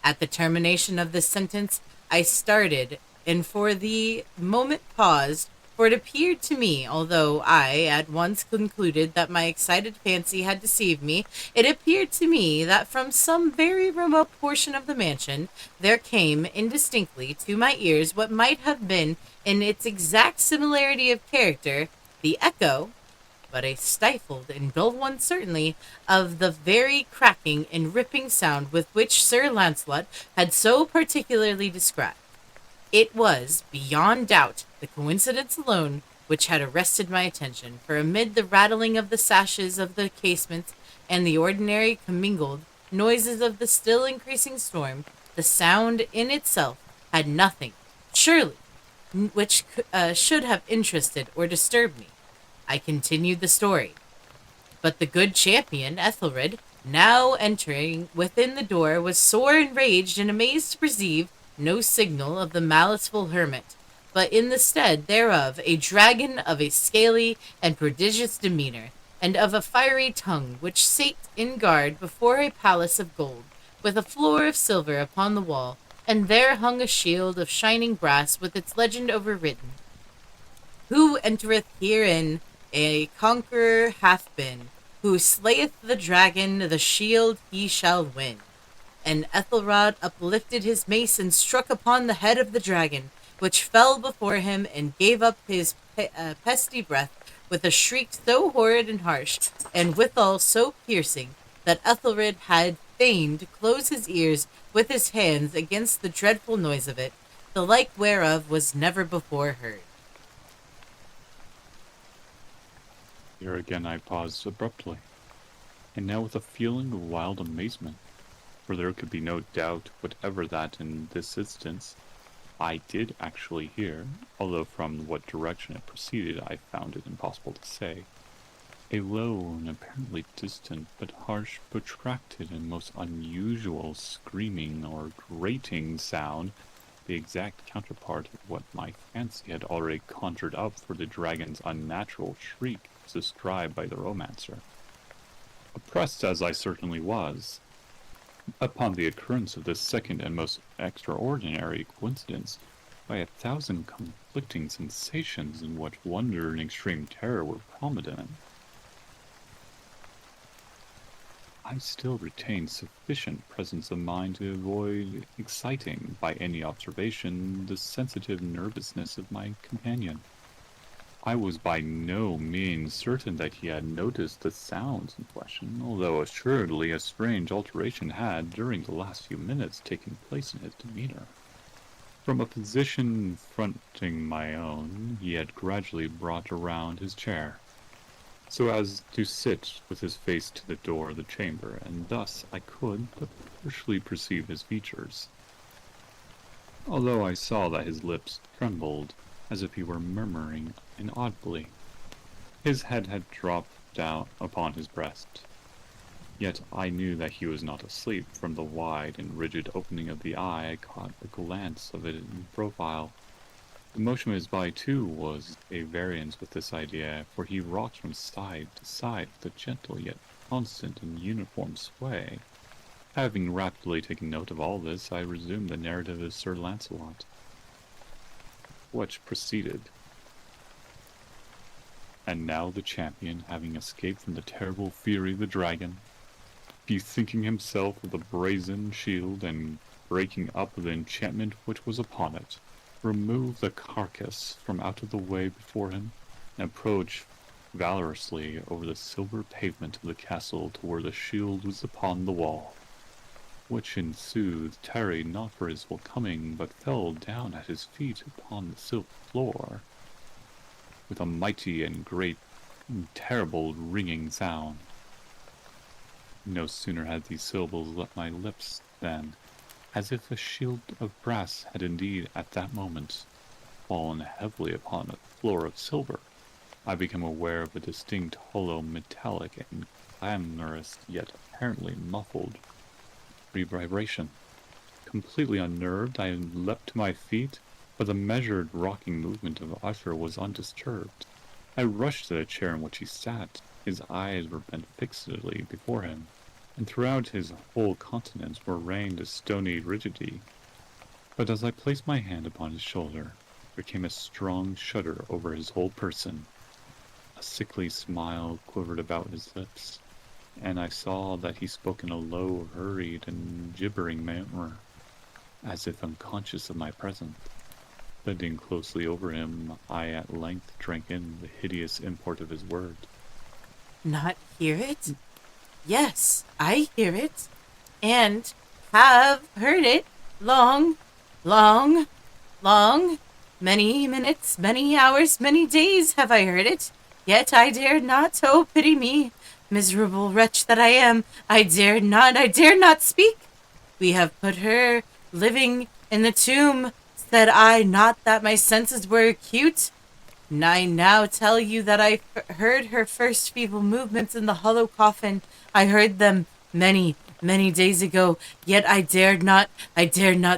At the termination of this sentence, I started, and for the moment paused, for it appeared to me, although I at once concluded that my excited fancy had deceived me, it appeared to me that from some very remote portion of the mansion there came indistinctly to my ears what might have been, in its exact similarity of character, the echo, but a stifled and dull one certainly, of the very cracking and ripping sound with which Sir Lancelot had so particularly described. It was, beyond doubt, the coincidence alone which had arrested my attention, for amid the rattling of the sashes of the casement and the ordinary commingled noises of the still increasing storm, the sound in itself had nothing, surely, which should have interested or disturbed me. I continued the story. But the good champion, Ethelred, now entering within the door, was sore enraged and amazed to perceive no signal of the maliceful hermit, but in the stead thereof a dragon of a scaly and prodigious demeanour, and of a fiery tongue, which sate in guard before a palace of gold, with a floor of silver upon the wall, and there hung a shield of shining brass with its legend overwritten: "Who entereth herein a conqueror hath been, who slayeth the dragon, the shield he shall win." And Ethelred uplifted his mace and struck upon the head of the dragon, which fell before him and gave up his pesty breath with a shriek so horrid and harsh, and withal so piercing, that Ethelred had fain to close his ears with his hands against the dreadful noise of it, the like whereof was never before heard. Here again I paused abruptly, and now with a feeling of wild amazement, for there could be no doubt whatever that, in this instance, I did actually hear, although from what direction it proceeded I found it impossible to say, a low and apparently distant, but harsh, protracted, and most unusual screaming or grating sound, the exact counterpart of what my fancy had already conjured up for the dragon's unnatural shriek as described by the romancer. Oppressed as I certainly was, upon the occurrence of this second and most extraordinary coincidence, by 1,000 conflicting sensations in which wonder and extreme terror were prominent, I still retained sufficient presence of mind to avoid exciting, by any observation, the sensitive nervousness of my companion. I was by no means certain that he had noticed the sounds in question, although assuredly a strange alteration had, during the last few minutes, taken place in his demeanour. From a position fronting my own, he had gradually brought around his chair, so as to sit with his face to the door of the chamber, and thus I could but partially perceive his features, although I saw that his lips trembled, as if he were murmuring inaudibly. His head had dropped down upon his breast, yet I knew that he was not asleep. From the wide and rigid opening of the eye I caught a glance of it in profile. The motion of his body, too, was a variance with this idea, for he rocked from side to side with a gentle yet constant and uniform sway. Having rapidly taken note of all this, I resumed the narrative of Sir Launcelot, which proceeded. And now the champion, having escaped from the terrible fury of the dragon, bethinking himself of the brazen shield and breaking up the enchantment which was upon it, removed the carcass from out of the way before him, and approached valorously over the silver pavement of the castle to where the shield was upon the wall, which in sooth tarried not for his full coming, but fell down at his feet upon the silk floor, with a mighty and great and terrible ringing sound. No sooner had these syllables left my lips than, as if a shield of brass had indeed at that moment fallen heavily upon a floor of silver, I became aware of a distinct, hollow, metallic, and clamorous, yet apparently muffled vibration. Completely unnerved, I leapt to my feet, but the measured, rocking movement of Usher was undisturbed. I rushed to the chair in which he sat. His eyes were bent fixedly before him, and throughout his whole countenance were reigned a stony rigidity. But as I placed my hand upon his shoulder, there came a strong shudder over his whole person. A sickly smile quivered about his lips, and I saw that he spoke in a low, hurried, and gibbering manner, as if unconscious of my presence. Bending closely over him, I at length drank in the hideous import of his words. Not hear it? Yes, I hear it, and have heard it long, long, long. Many minutes, many hours, many days have I heard it, yet I dared not. Oh, pity me, miserable wretch that I am. I dared not speak. We have put her living in the tomb. Said I not that my senses were acute? And I now tell you that I heard her first feeble movements in the hollow coffin. I heard them many, many days ago, yet I dared not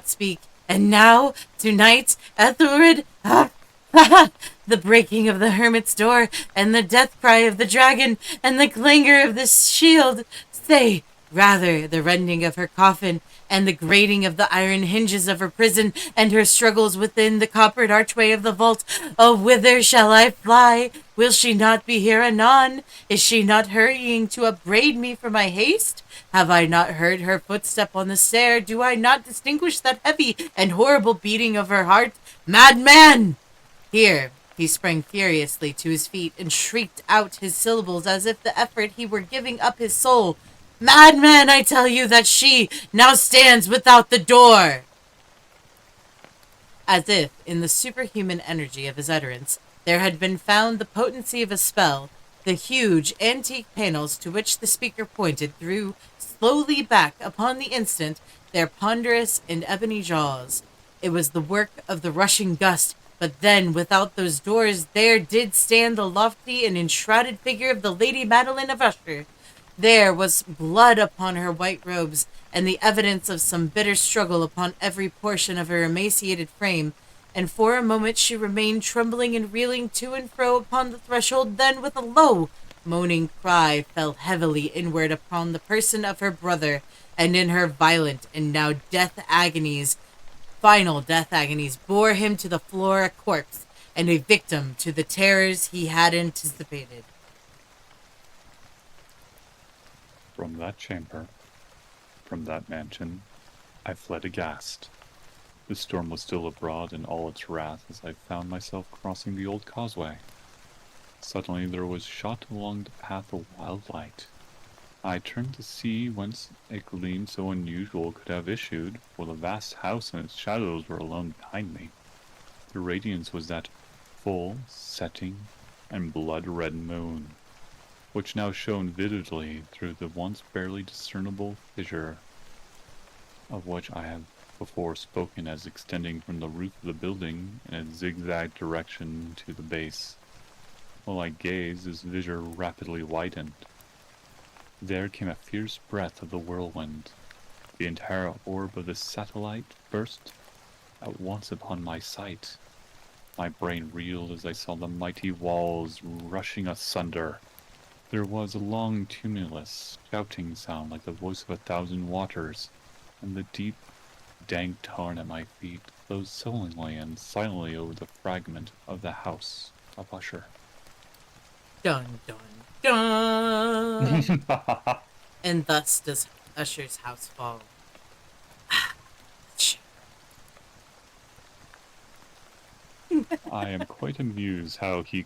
speak. And now, tonight, Ethelred, the breaking of the hermit's door, and the death cry of the dragon, and the clangor of the shield, say, rather, the rending of her coffin, and the grating of the iron hinges of her prison, and her struggles within the coppered archway of the vault. Oh, whither shall I fly? Will she not be here anon? Is she not hurrying to upbraid me for my haste? Have I not heard her footstep on the stair? Do I not distinguish that heavy and horrible beating of her heart? Madman! Here he sprang furiously to his feet and shrieked out his syllables as if the effort he were giving up his soul. Madman, I tell you that she now stands without the door. As if, in the superhuman energy of his utterance, there had been found the potency of a spell, the huge antique panels to which the speaker pointed drew slowly back upon the instant their ponderous and ebony jaws. It was the work of the rushing gust, but then, without those doors, there did stand the lofty and enshrouded figure of the Lady Madeline of Usher. There was blood upon her white robes, and the evidence of some bitter struggle upon every portion of her emaciated frame, and for a moment she remained trembling and reeling to and fro upon the threshold, then with a low, moaning cry fell heavily inward upon the person of her brother, and in her violent and now final death agonies, bore him to the floor a corpse, and a victim to the terrors he had anticipated. From that chamber, from that mansion, I fled aghast. The storm was still abroad in all its wrath as I found myself crossing the old causeway. Suddenly there was shot along the path a wild light. I turned to see whence a gleam so unusual could have issued, for the vast house and its shadows were alone behind me. The radiance was that full, setting, and blood-red moon, which now shone vividly through the once barely discernible fissure, of which I have before spoken as extending from the roof of the building in a zigzag direction to the base. While I gazed, this fissure rapidly widened. There came a fierce breath of the whirlwind. The entire orb of the satellite burst at once upon my sight. My brain reeled as I saw the mighty walls rushing asunder. There was a long, tumultuous, shouting sound like the voice of 1,000 waters, and the deep, dank tarn at my feet closed sullenly and silently over the fragment of the house of Usher. Dun, dun, dun! And thus does Usher's house fall. I am quite amused how he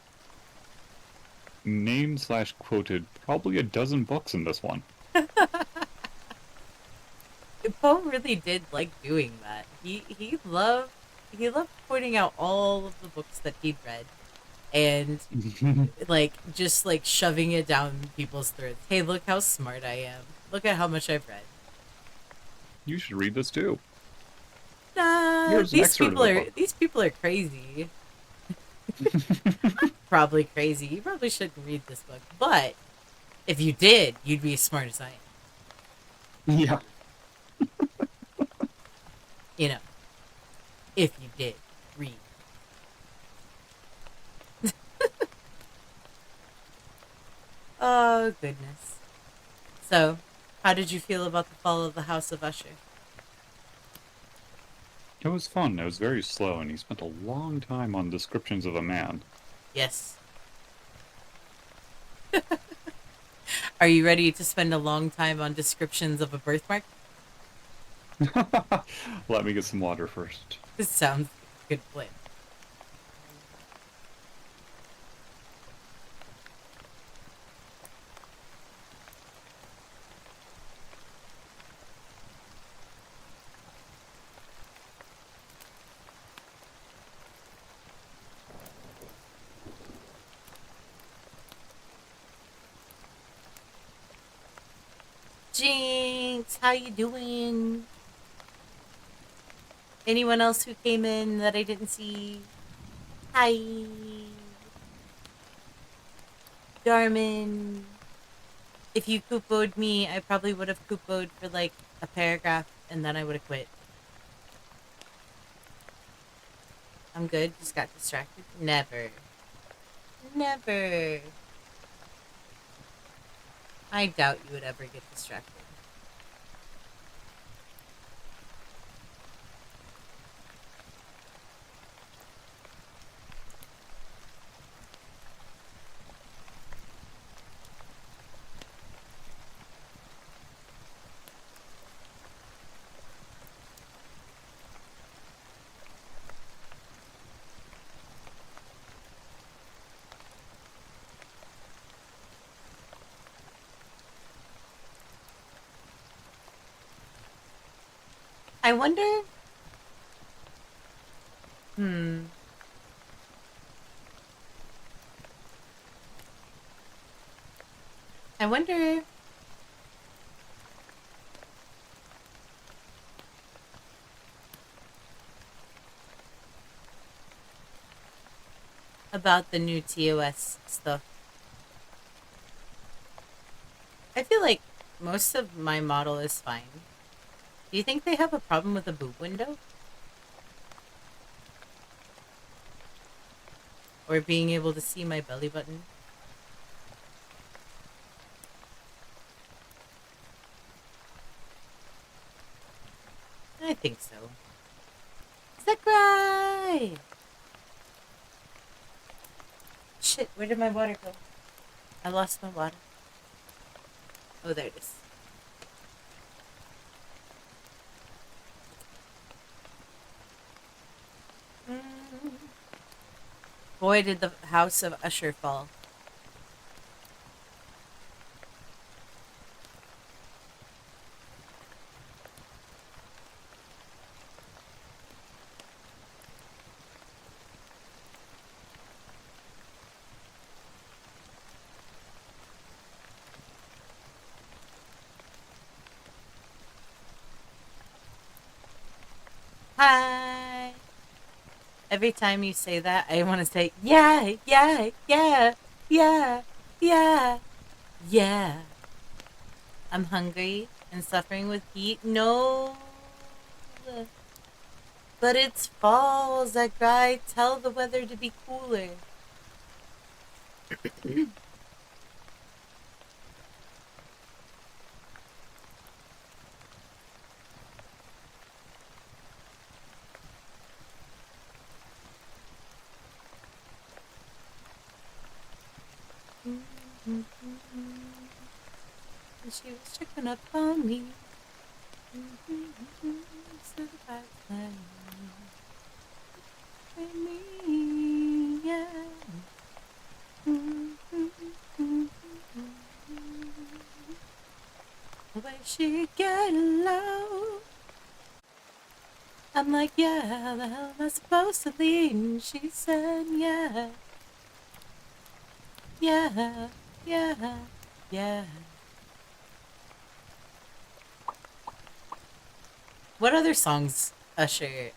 named/quoted probably a dozen books in this one. Poe really did like doing that. He loved pointing out all of the books that he'd read, and just shoving it down people's throats. Hey, look how smart I am. Look at how much I've read. You should read this too. Nah, Here's an excerpt of the book. these people are crazy. Probably crazy. You probably shouldn't read this book, but if you did, you'd be as smart as I am. Yeah. You know, if you did read. Oh, goodness. So, how did you feel about the fall of the House of Usher? It was fun. It was very slow, and he spent a long time on descriptions of a man. Yes. Are you ready to spend a long time on descriptions of a birthmark? Let me get some water first. This sounds like a good plan. Jinx, how you doing? Anyone else who came in that I didn't see? Hi. Darman. If you kupoed me, I probably would have kupoed for like a paragraph and then I would have quit. I'm good, just got distracted. Never. Never. I doubt you would ever get distracted. I wonder. I wonder. about the new TOS stuff. I feel like most of my model is fine. Do you think they have a problem with the boob window? Or being able to see my belly button? I think so. Sakurai! Shit, where did my water go? I lost my water. Oh, there it is. Boy, did the house of Usher fall. Hi! Every time you say that, I want to say, yeah, yeah, yeah, yeah, yeah, yeah. I'm hungry and suffering with heat. No. But it's fall, Zachary. Tell the weather to be cooler. She was checking up on me. Where she get low? I'm like, yeah, the hell am I supposed to leave? She said, yeah, yeah, yeah, yeah. What other songs? Usher.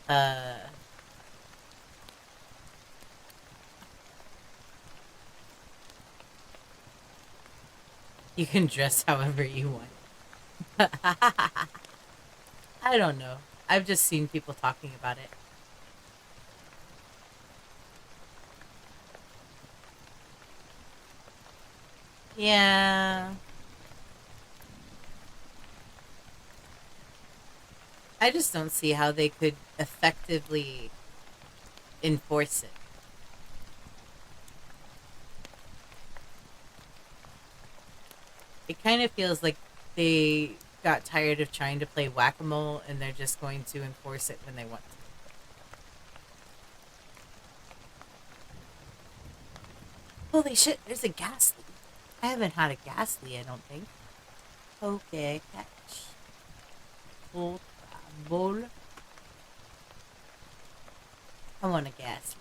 Uh, you can dress however you want. I don't know. I've just seen people talking about it. Yeah. I just don't see how they could effectively enforce it. It kind of feels like they got tired of trying to play whack-a-mole and they're just going to enforce it when they want to. Holy shit, there's a ghastly. I haven't had a ghastly, I don't think. Okay, catch. Full bowl. I want a ghastly.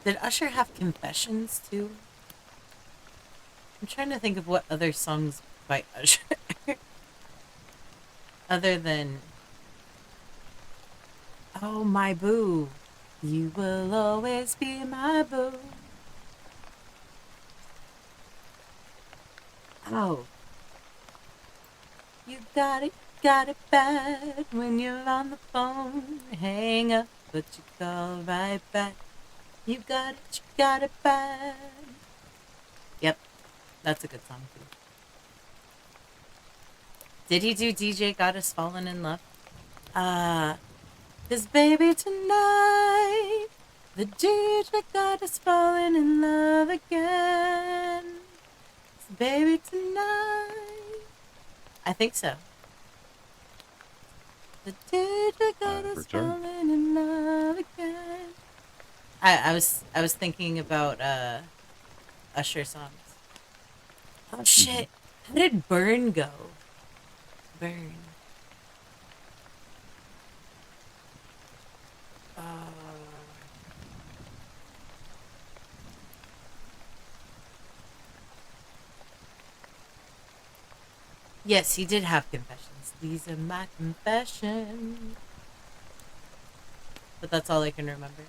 Did Usher have confessions too? I'm trying to think of what other songs by Usher. Other than, oh, my boo. You will always be my boo. Oh, got it bad when you're on the phone. Hang up, but you call right back. You got it bad. Yep, that's a good song too. Did he do DJ Goddess Fallen in Love? 'Cause baby tonight, the DJ Goddess falling in love again. 'Cause baby tonight, I think so. The DJ Goddess falling in love again. I was thinking about Usher songs. Oh shit! How did Burn go? Burn. Yes, he did have confessions. These are my confessions. But that's all I can remember.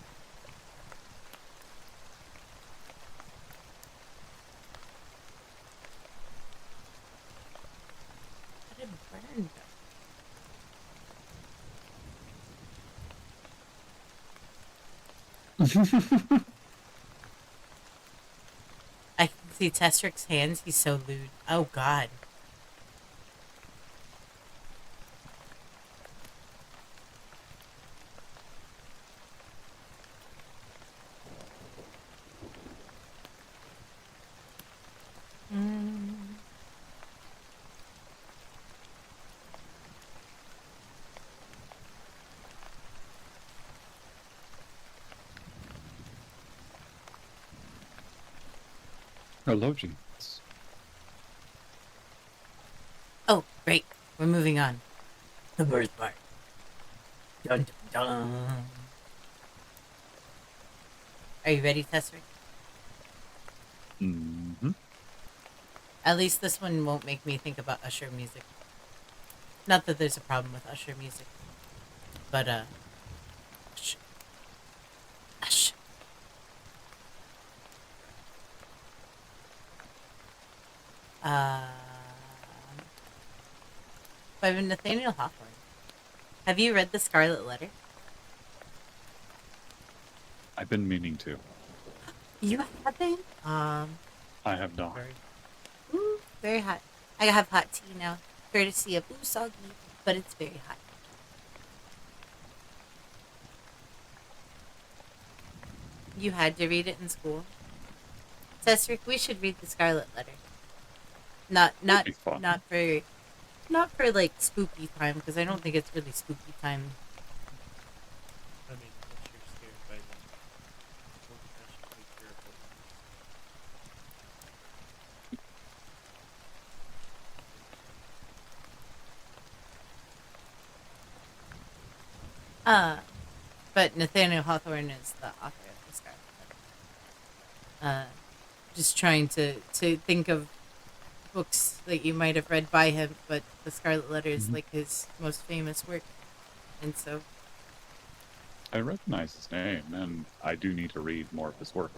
But it burned. I can see Tessric's hands. He's so lewd. Oh, God. Mm. Hello, Jeans. Oh, great. We're moving on. The birthmark. Dun dun dun. Are you ready, Tessric? Mm-hmm. At least this one won't make me think about Usher music. Not that there's a problem with Usher music, but Usher, Usher. Uh, by Nathaniel Hawthorne. Have you read The Scarlet Letter? I've been meaning to. You haven't? I have not. Very, very hot. I have hot tea now, courtesy of Usagi, but it's very hot. You had to read it in school. Cesric, we should read The Scarlet Letter. Not, That'd not, be fun. not for like spooky time, because I don't think it's really spooky time. I mean, unless you're scared by the old-fashioned nature of it. Uh, but Nathaniel Hawthorne is the author of The Scarlet Letter. Just trying to think of books that you might have read by him, but The Scarlet Letter is Mhm. like his most famous work, and so I recognize his name, and I do need to read more of his work.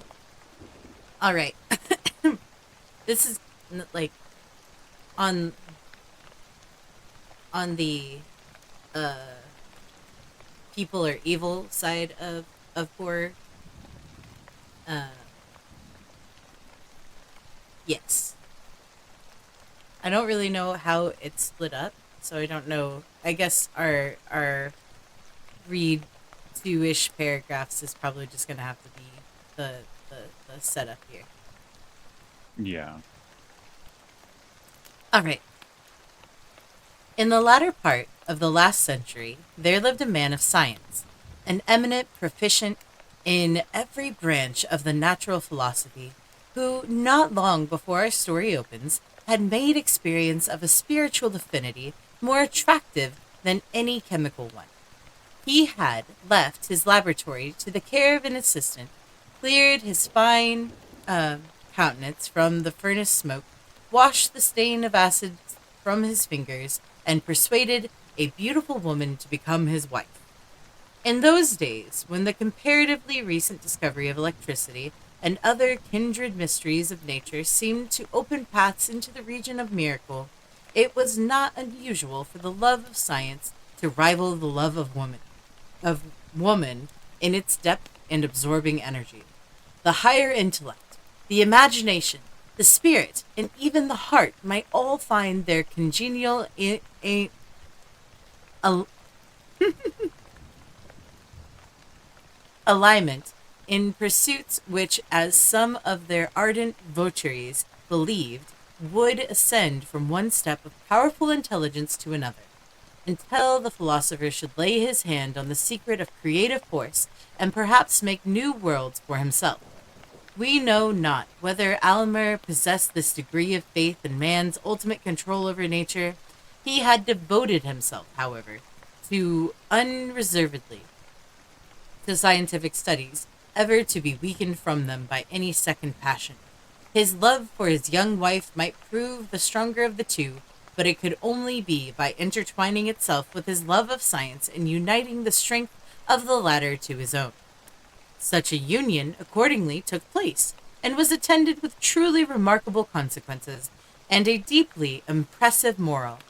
all right. This is like on the uh people are evil side of horror. Uh, yes, I don't really know how it's split up, so I don't know. I guess our read two-ish paragraphs is probably just gonna have to be the the setup here. Yeah. All right. In the latter part of the last century, there lived a man of science, an eminent proficient in every branch of the natural philosophy, who, not long before our story opens, had made experience of a spiritual affinity more attractive than any chemical one. He had left his laboratory to the care of an assistant, cleared his fine countenance from the furnace smoke, washed the stain of acid from his fingers, and persuaded a beautiful woman to become his wife. In those days, when the comparatively recent discovery of electricity and other kindred mysteries of nature seemed to open paths into the region of miracle, it was not unusual for the love of science to rival the love of woman in its depth and absorbing energy. The higher intellect, the imagination, the spirit, and even the heart might all find their congenial al- alignment in pursuits which, as some of their ardent votaries believed, would ascend from one step of powerful intelligence to another, until the philosopher should lay his hand on the secret of creative force and perhaps make new worlds for himself. We know not whether Almer possessed this degree of faith in man's ultimate control over nature. He had devoted himself, however, to unreservedly to scientific studies, ever to be weakened from them by any second passion. His love for his young wife might prove the stronger of the two, but it could only be by intertwining itself with his love of science and uniting the strength of the latter to his own. Such a union accordingly took place, and was attended with truly remarkable consequences, and a deeply impressive moral.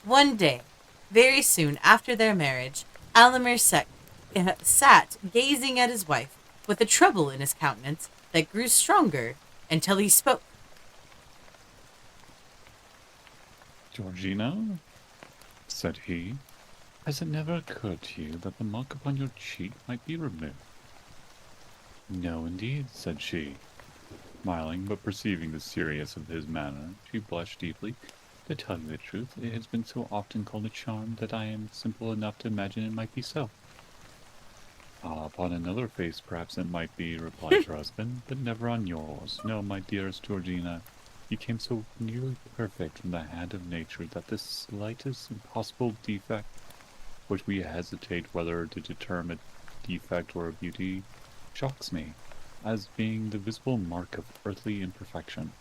One day, very soon after their marriage, Alimer sat gazing at his wife with a trouble in his countenance that grew stronger until he spoke. Georgina, said he, has it never occurred to you that the mark upon your cheek might be removed? No, indeed, said she, smiling, but perceiving the seriousness of his manner, she blushed deeply. To tell you the truth, it has been so often called a charm that I am simple enough to imagine it might be so. Ah, upon another face perhaps it might be, replied her husband, but never on yours. No, my dearest Georgina, you came so nearly perfect from the hand of nature that the slightest possible defect, which we hesitate whether to term a defect or a beauty, shocks me, as being the visible mark of earthly imperfection.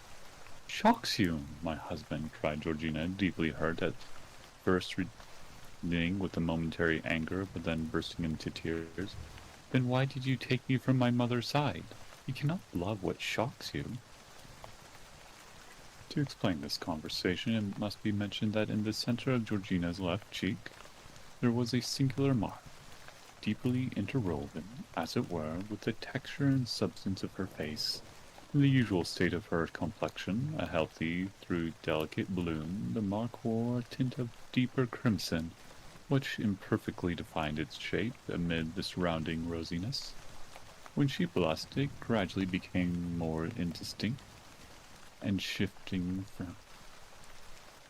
Shocks you, my husband, cried Georgina, deeply hurt, at first reddening with a momentary anger, but then bursting into tears. Then why did you take me from my mother's side? You cannot love what shocks you. To explain this conversation, it must be mentioned that in the center of Georgina's left cheek there was a singular mark, deeply interwoven, as it were, with the texture and substance of her face. In the usual state of her complexion, a healthy though delicate bloom, the mark wore a tint of deeper crimson, which imperfectly defined its shape amid the surrounding rosiness. When she blushed, it gradually became more indistinct, and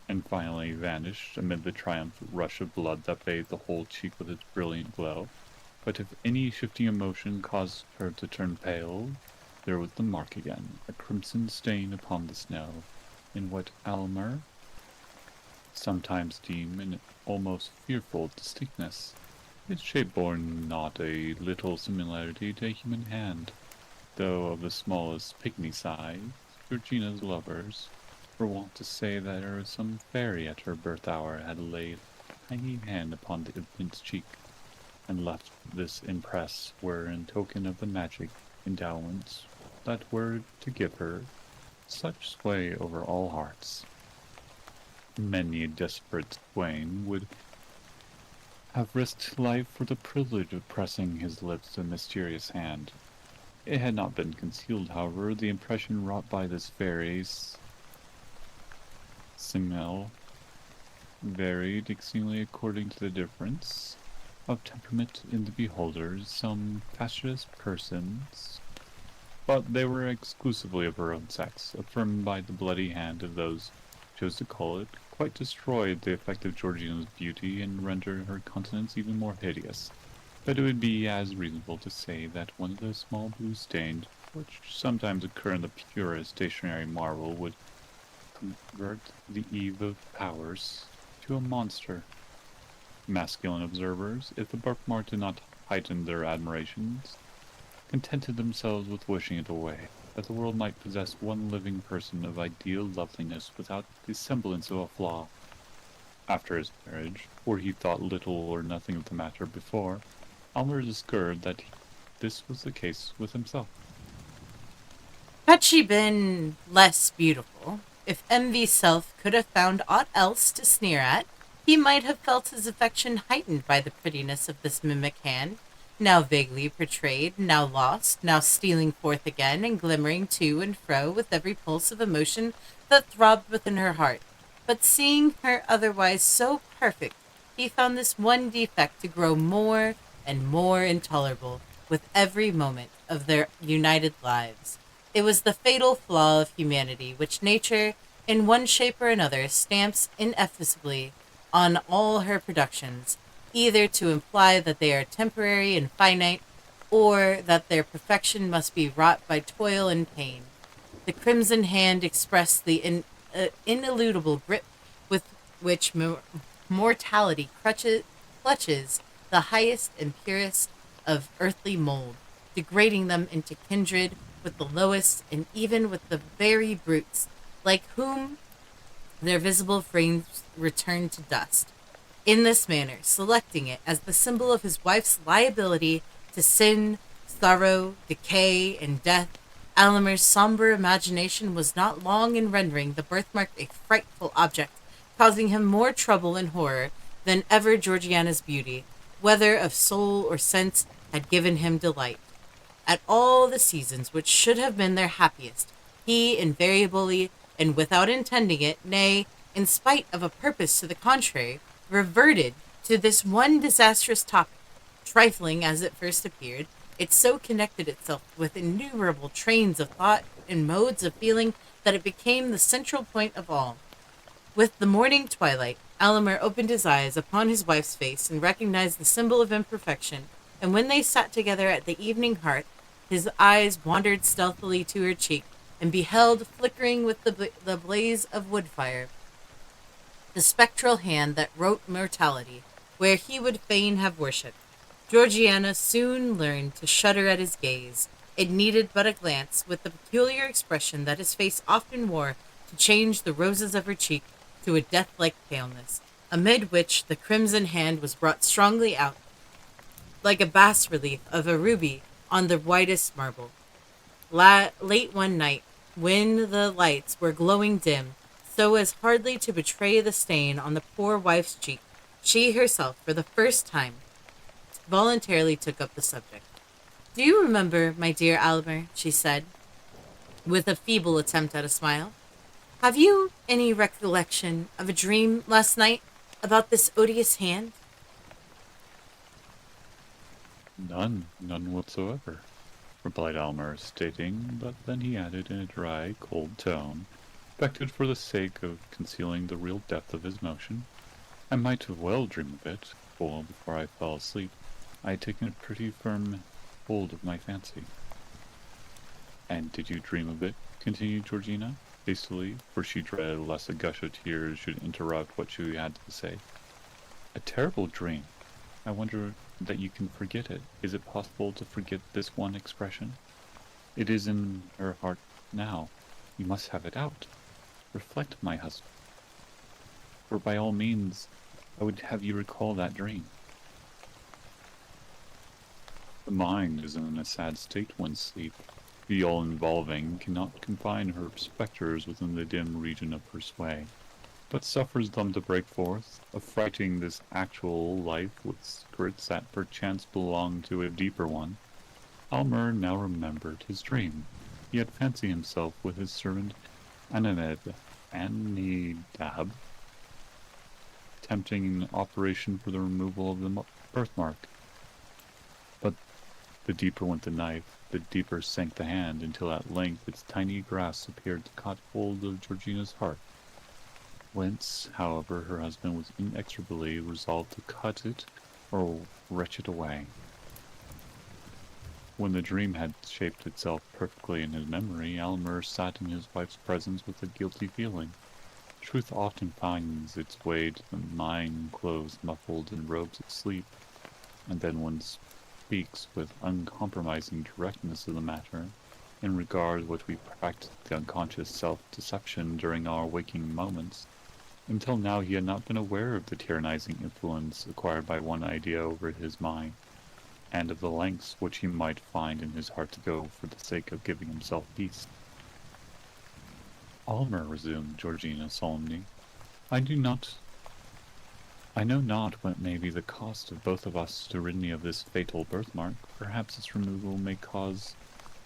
and finally vanished amid the triumphant rush of blood that bathed the whole cheek with its brilliant glow. But if any shifting emotion caused her to turn pale, there was the mark again, a crimson stain upon the snow, in what Almer sometimes deem an almost fearful distinctness. Its shape bore not a little similarity to a human hand, though of the smallest pygmy size. Georgina's lovers were wont to say that some fairy at her birth hour had laid a tiny hand upon the infant's cheek, and left this impress where in token of the magic endowments that were to give her such sway over all hearts. Many a desperate swain would have risked life for the privilege of pressing his lips to the mysterious hand. It had not been concealed, however, the impression wrought by this fairy's simile varied exceedingly according to the difference of temperament in the beholders. Some fatuous persons, but they were exclusively of her own sex, affirmed by the bloody hand of those who chose to call it, quite destroyed the effect of Georgina's beauty and rendered her countenance even more hideous. But it would be as reasonable to say that one of those small blue stains, which sometimes occur in the purest stationary marble, would convert the Eve of Powers to a monster. Masculine observers, if the birthmark did not heighten their admirations, contented themselves with wishing it away, that the world might possess one living person of ideal loveliness without the semblance of a flaw. After his marriage, for he thought little or nothing of the matter before, Almer discovered that this was the case with himself. Had she been less beautiful, if envy's self could have found aught else to sneer at, he might have felt his affection heightened by the prettiness of this mimic hand, now vaguely portrayed, now lost, now stealing forth again, and glimmering to and fro with every pulse of emotion that throbbed within her heart. But seeing her otherwise so perfect, he found this one defect to grow more and more intolerable with every moment of their united lives. It was the fatal flaw of humanity, which nature, in one shape or another, stamps ineffaceably on all her productions, either to imply that they are temporary and finite, or that their perfection must be wrought by toil and pain. The crimson hand expressed the ineludible grip with which mortality clutches the highest and purest of earthly mold, degrading them into kindred with the lowest and even with the very brutes, like whom their visible frames returned to dust. In this manner, selecting it as the symbol of his wife's liability to sin, sorrow, decay, and death, Alimer's somber imagination was not long in rendering the birthmark a frightful object, causing him more trouble and horror than ever Georgiana's beauty, whether of soul or sense, had given him delight. At all the seasons which should have been their happiest, he invariably, and without intending it, nay, in spite of a purpose to the contrary, reverted to this one disastrous topic. Trifling as it first appeared, it so connected itself with innumerable trains of thought and modes of feeling that it became the central point of all. With the morning twilight, Alimer opened his eyes upon his wife's face and recognized the symbol of imperfection, and when they sat together at the evening hearth, his eyes wandered stealthily to her cheek and beheld, flickering with the blaze of wood fire, the spectral hand that wrote mortality, where he would fain have worshipped. Georgiana soon learned to shudder at his gaze. It needed but a glance, with the peculiar expression that his face often wore, to change the roses of her cheek to a death-like paleness, amid which the crimson hand was brought strongly out, like a bas-relief of a ruby on the whitest marble. Late one night, when the lights were glowing dim, so as hardly to betray the stain on the poor wife's cheek, she herself, for the first time, voluntarily took up the subject. "Do you remember, my dear Alimer," she said, with a feeble attempt at a smile, "have you any recollection of a dream last night about this odious hand?" None whatsoever, replied Almer, stating, but then he added in a dry, cold tone, affected for the sake of concealing the real depth of his emotion, "I might well dream of it, for before I fell asleep, I had taken a pretty firm hold of my fancy." "And did you dream of it?" continued Georgina, hastily, for she dreaded lest a gush of tears should interrupt what she had to say. "A terrible dream. I wonder that you can forget it. Is it possible to forget this one expression? It is in her heart now. You must have it out. Reflect, my husband. For by all means, I would have you recall that dream." The mind is in a sad state when sleep, the all-involving, cannot confine her spectres within the dim region of her sway, but suffers them to break forth, affrighting this actual life with secrets that perchance belong to a deeper one. Almer now remembered his dream. He had fancied himself with his servant Anamedab, attempting an operation for the removal of the birthmark. But the deeper went the knife, the deeper sank the hand, until at length its tiny grasp appeared to cut hold of Georgina's heart, whence, however, her husband was inexorably resolved to cut it or wrench it away. When the dream had shaped itself perfectly in his memory, Almer sat in his wife's presence with a guilty feeling. Truth often finds its way to the mind closed, muffled in robes of sleep, and then one speaks with uncompromising directness of the matter, in regard which we practice the unconscious self-deception during our waking moments. Until now he had not been aware of the tyrannizing influence acquired by one idea over his mind, and of the lengths which he might find in his heart to go for the sake of giving himself peace. "Almer," resumed Georgina solemnly, I know not what may be the cost of both of us to rid me of this fatal birthmark. Perhaps its removal may cause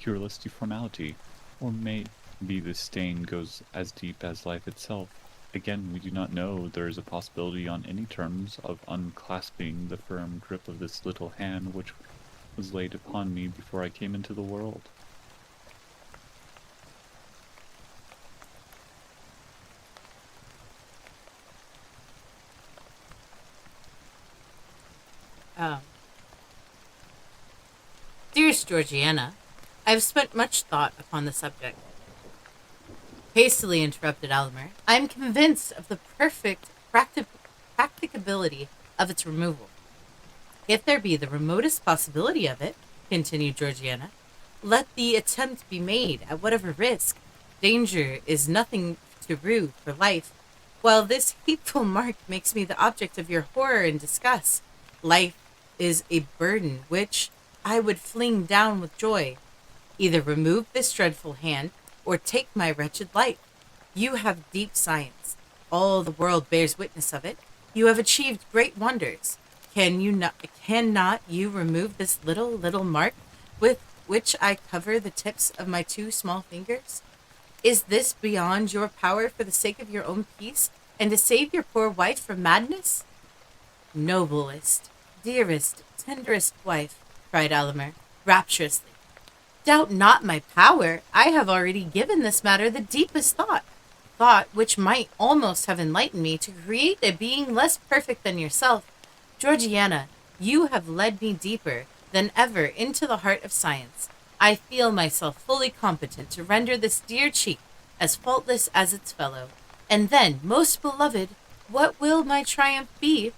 cureless deformality, or may be the stain goes as deep as life itself. Again, we do not know. There is a possibility on any terms of unclasping the firm grip of this little hand which was laid upon me before I came into the world. Dearest Georgiana, I have spent much thought upon the subject. Hastily interrupted Alimer. I am convinced of the perfect practicability of its removal. If there be the remotest possibility of it, continued Georgiana, let the attempt be made at whatever risk. Danger is nothing to rue for life, While this hateful mark makes me the object of your horror and disgust, life is a burden which I would fling down with joy. Either remove this dreadful hand, or take my wretched life. You have deep science. All the world bears witness of it. You have achieved great wonders. Cannot you remove this little mark with which I cover the tips of my two small fingers? Is this beyond your power for the sake of your own peace and to save your poor wife from madness? Noblest, dearest, tenderest wife, cried Alimer, rapturously. Doubt not my power. I have already given this matter the deepest thought which might almost have enlightened me to create a being less perfect than yourself. Georgiana, you have led me deeper than ever into the heart of science. I feel myself fully competent to render this dear cheek as faultless as its fellow. And then, most beloved, what will my triumph be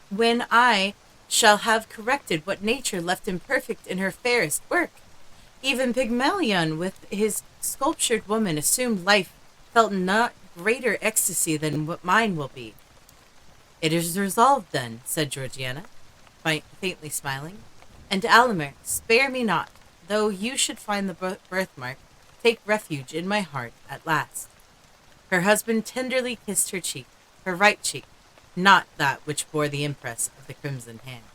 when I shall have corrected what nature left imperfect in her fairest work? Even Pygmalion, with his sculptured woman assumed life, felt not greater ecstasy than what mine will be. It is resolved, then, said Georgiana, faintly smiling. And Alimer, spare me not, though you should find the birthmark, take refuge in my heart at last. Her husband tenderly kissed her right cheek, not that which bore the impress of the crimson hand.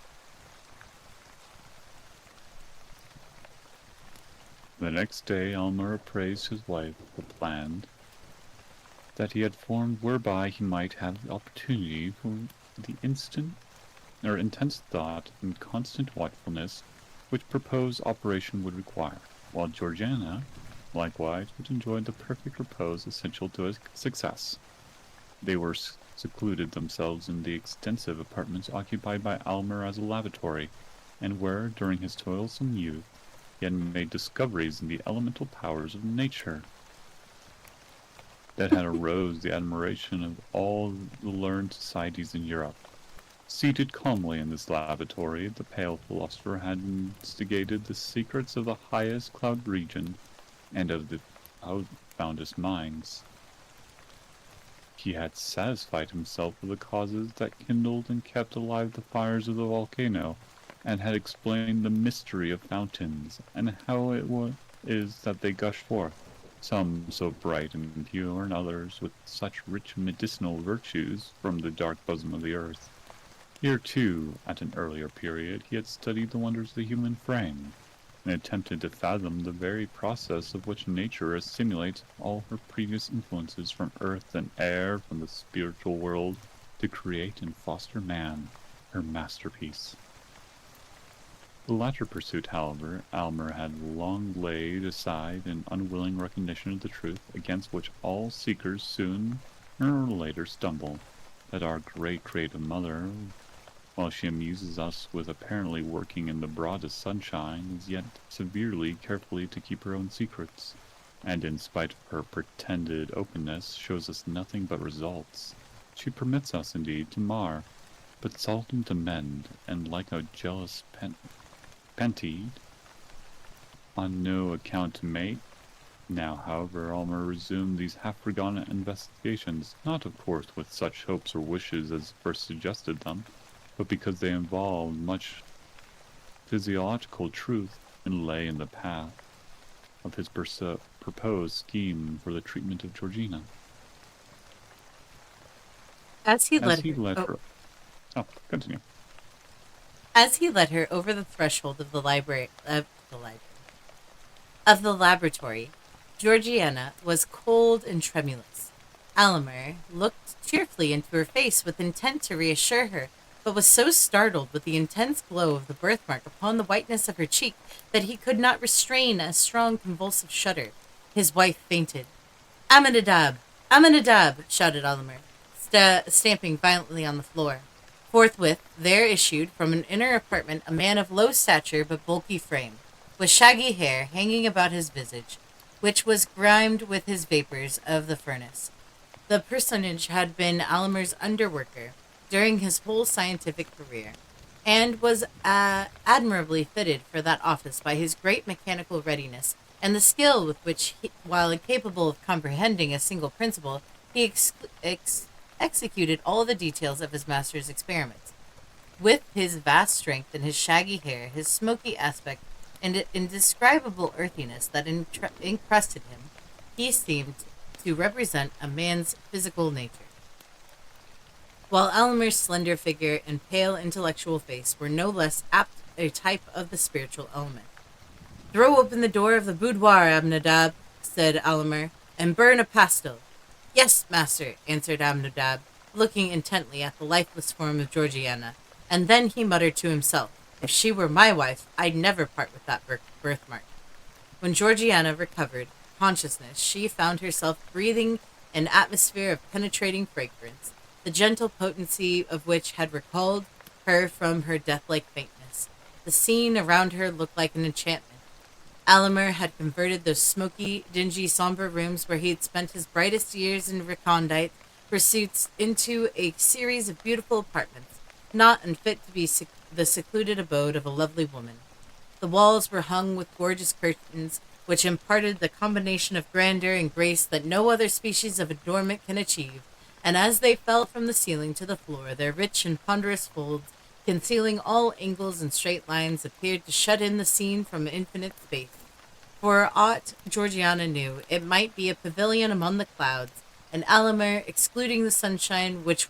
The next day Almer appraised his wife of the plan that he had formed whereby he might have the opportunity for the intense thought and constant watchfulness which proposed operation would require, while Georgiana likewise would enjoy the perfect repose essential to his success. They were secluded themselves in the extensive apartments occupied by Almer as a lavatory, and where, during his toilsome youth, he had made discoveries in the elemental powers of nature that had aroused the admiration of all the learned societies in Europe. Seated calmly in this lavatory, the pale philosopher had investigated the secrets of the highest cloud region and of the profoundest minds. He had satisfied himself of the causes that kindled and kept alive the fires of the volcano, and had explained the mystery of fountains, and how it is that they gush forth, some so bright and pure, and others with such rich medicinal virtues, from the dark bosom of the earth. Here, too, at an earlier period, he had studied the wonders of the human frame, and attempted to fathom the very process of which nature assimilates all her previous influences from earth and air, from the spiritual world, to create and foster man, her masterpiece. The latter pursuit, however, Almer had long laid aside in unwilling recognition of the truth, against which all seekers sooner or later stumble, that our great creative mother, while she amuses us with apparently working in the broadest sunshine, is yet severely carefully to keep her own secrets, and in spite of her pretended openness, shows us nothing but results. She permits us, indeed, to mar, but seldom to mend, and like a jealous Pentede, on no account to make. Now, however, Almer resumed these half-forgotten investigations, not, of course, with such hopes or wishes as first suggested them, but because they involved much physiological truth, and lay in the path of his proposed scheme for the treatment of Georgina. As he led her... Oh, continue. As he led her over the threshold of the laboratory, Georgiana was cold and tremulous. Alimer looked cheerfully into her face with intent to reassure her, but was so startled with the intense glow of the birthmark upon the whiteness of her cheek that he could not restrain a strong convulsive shudder. His wife fainted. "Aminadab! Aminadab!" shouted Alimer, stamping violently on the floor. Forthwith there issued from an inner apartment a man of low stature but bulky frame, with shaggy hair hanging about his visage, which was grimed with his vapors of the furnace. The personage had been Alimer's underworker during his whole scientific career, and was admirably fitted for that office by his great mechanical readiness and the skill with which, while incapable of comprehending a single principle, He executed all the details of his master's experiments. With his vast strength and his shaggy hair, his smoky aspect, and indescribable earthiness that encrusted him, he seemed to represent a man's physical nature, while Almer's slender figure and pale intellectual face were no less apt a type of the spiritual element. "Throw open the door of the boudoir, Abnadab," said Almer, "and burn a pastel." "Yes, master," answered Abnadab, looking intently at the lifeless form of Georgiana, and then he muttered to himself, "If she were my wife, I'd never part with that birthmark." When Georgiana recovered consciousness, she found herself breathing an atmosphere of penetrating fragrance, the gentle potency of which had recalled her from her death-like faintness. The scene around her looked like an enchantment. Alimer had converted those smoky, dingy, somber rooms where he had spent his brightest years in recondite pursuits into a series of beautiful apartments, not unfit to be the secluded abode of a lovely woman. The walls were hung with gorgeous curtains, which imparted the combination of grandeur and grace that no other species of adornment can achieve, and as they fell from the ceiling to the floor, their rich and ponderous folds, concealing all angles and straight lines, appeared to shut in the scene from infinite space. For aught Georgiana knew, it might be a pavilion among the clouds, and Alimer, excluding the sunshine which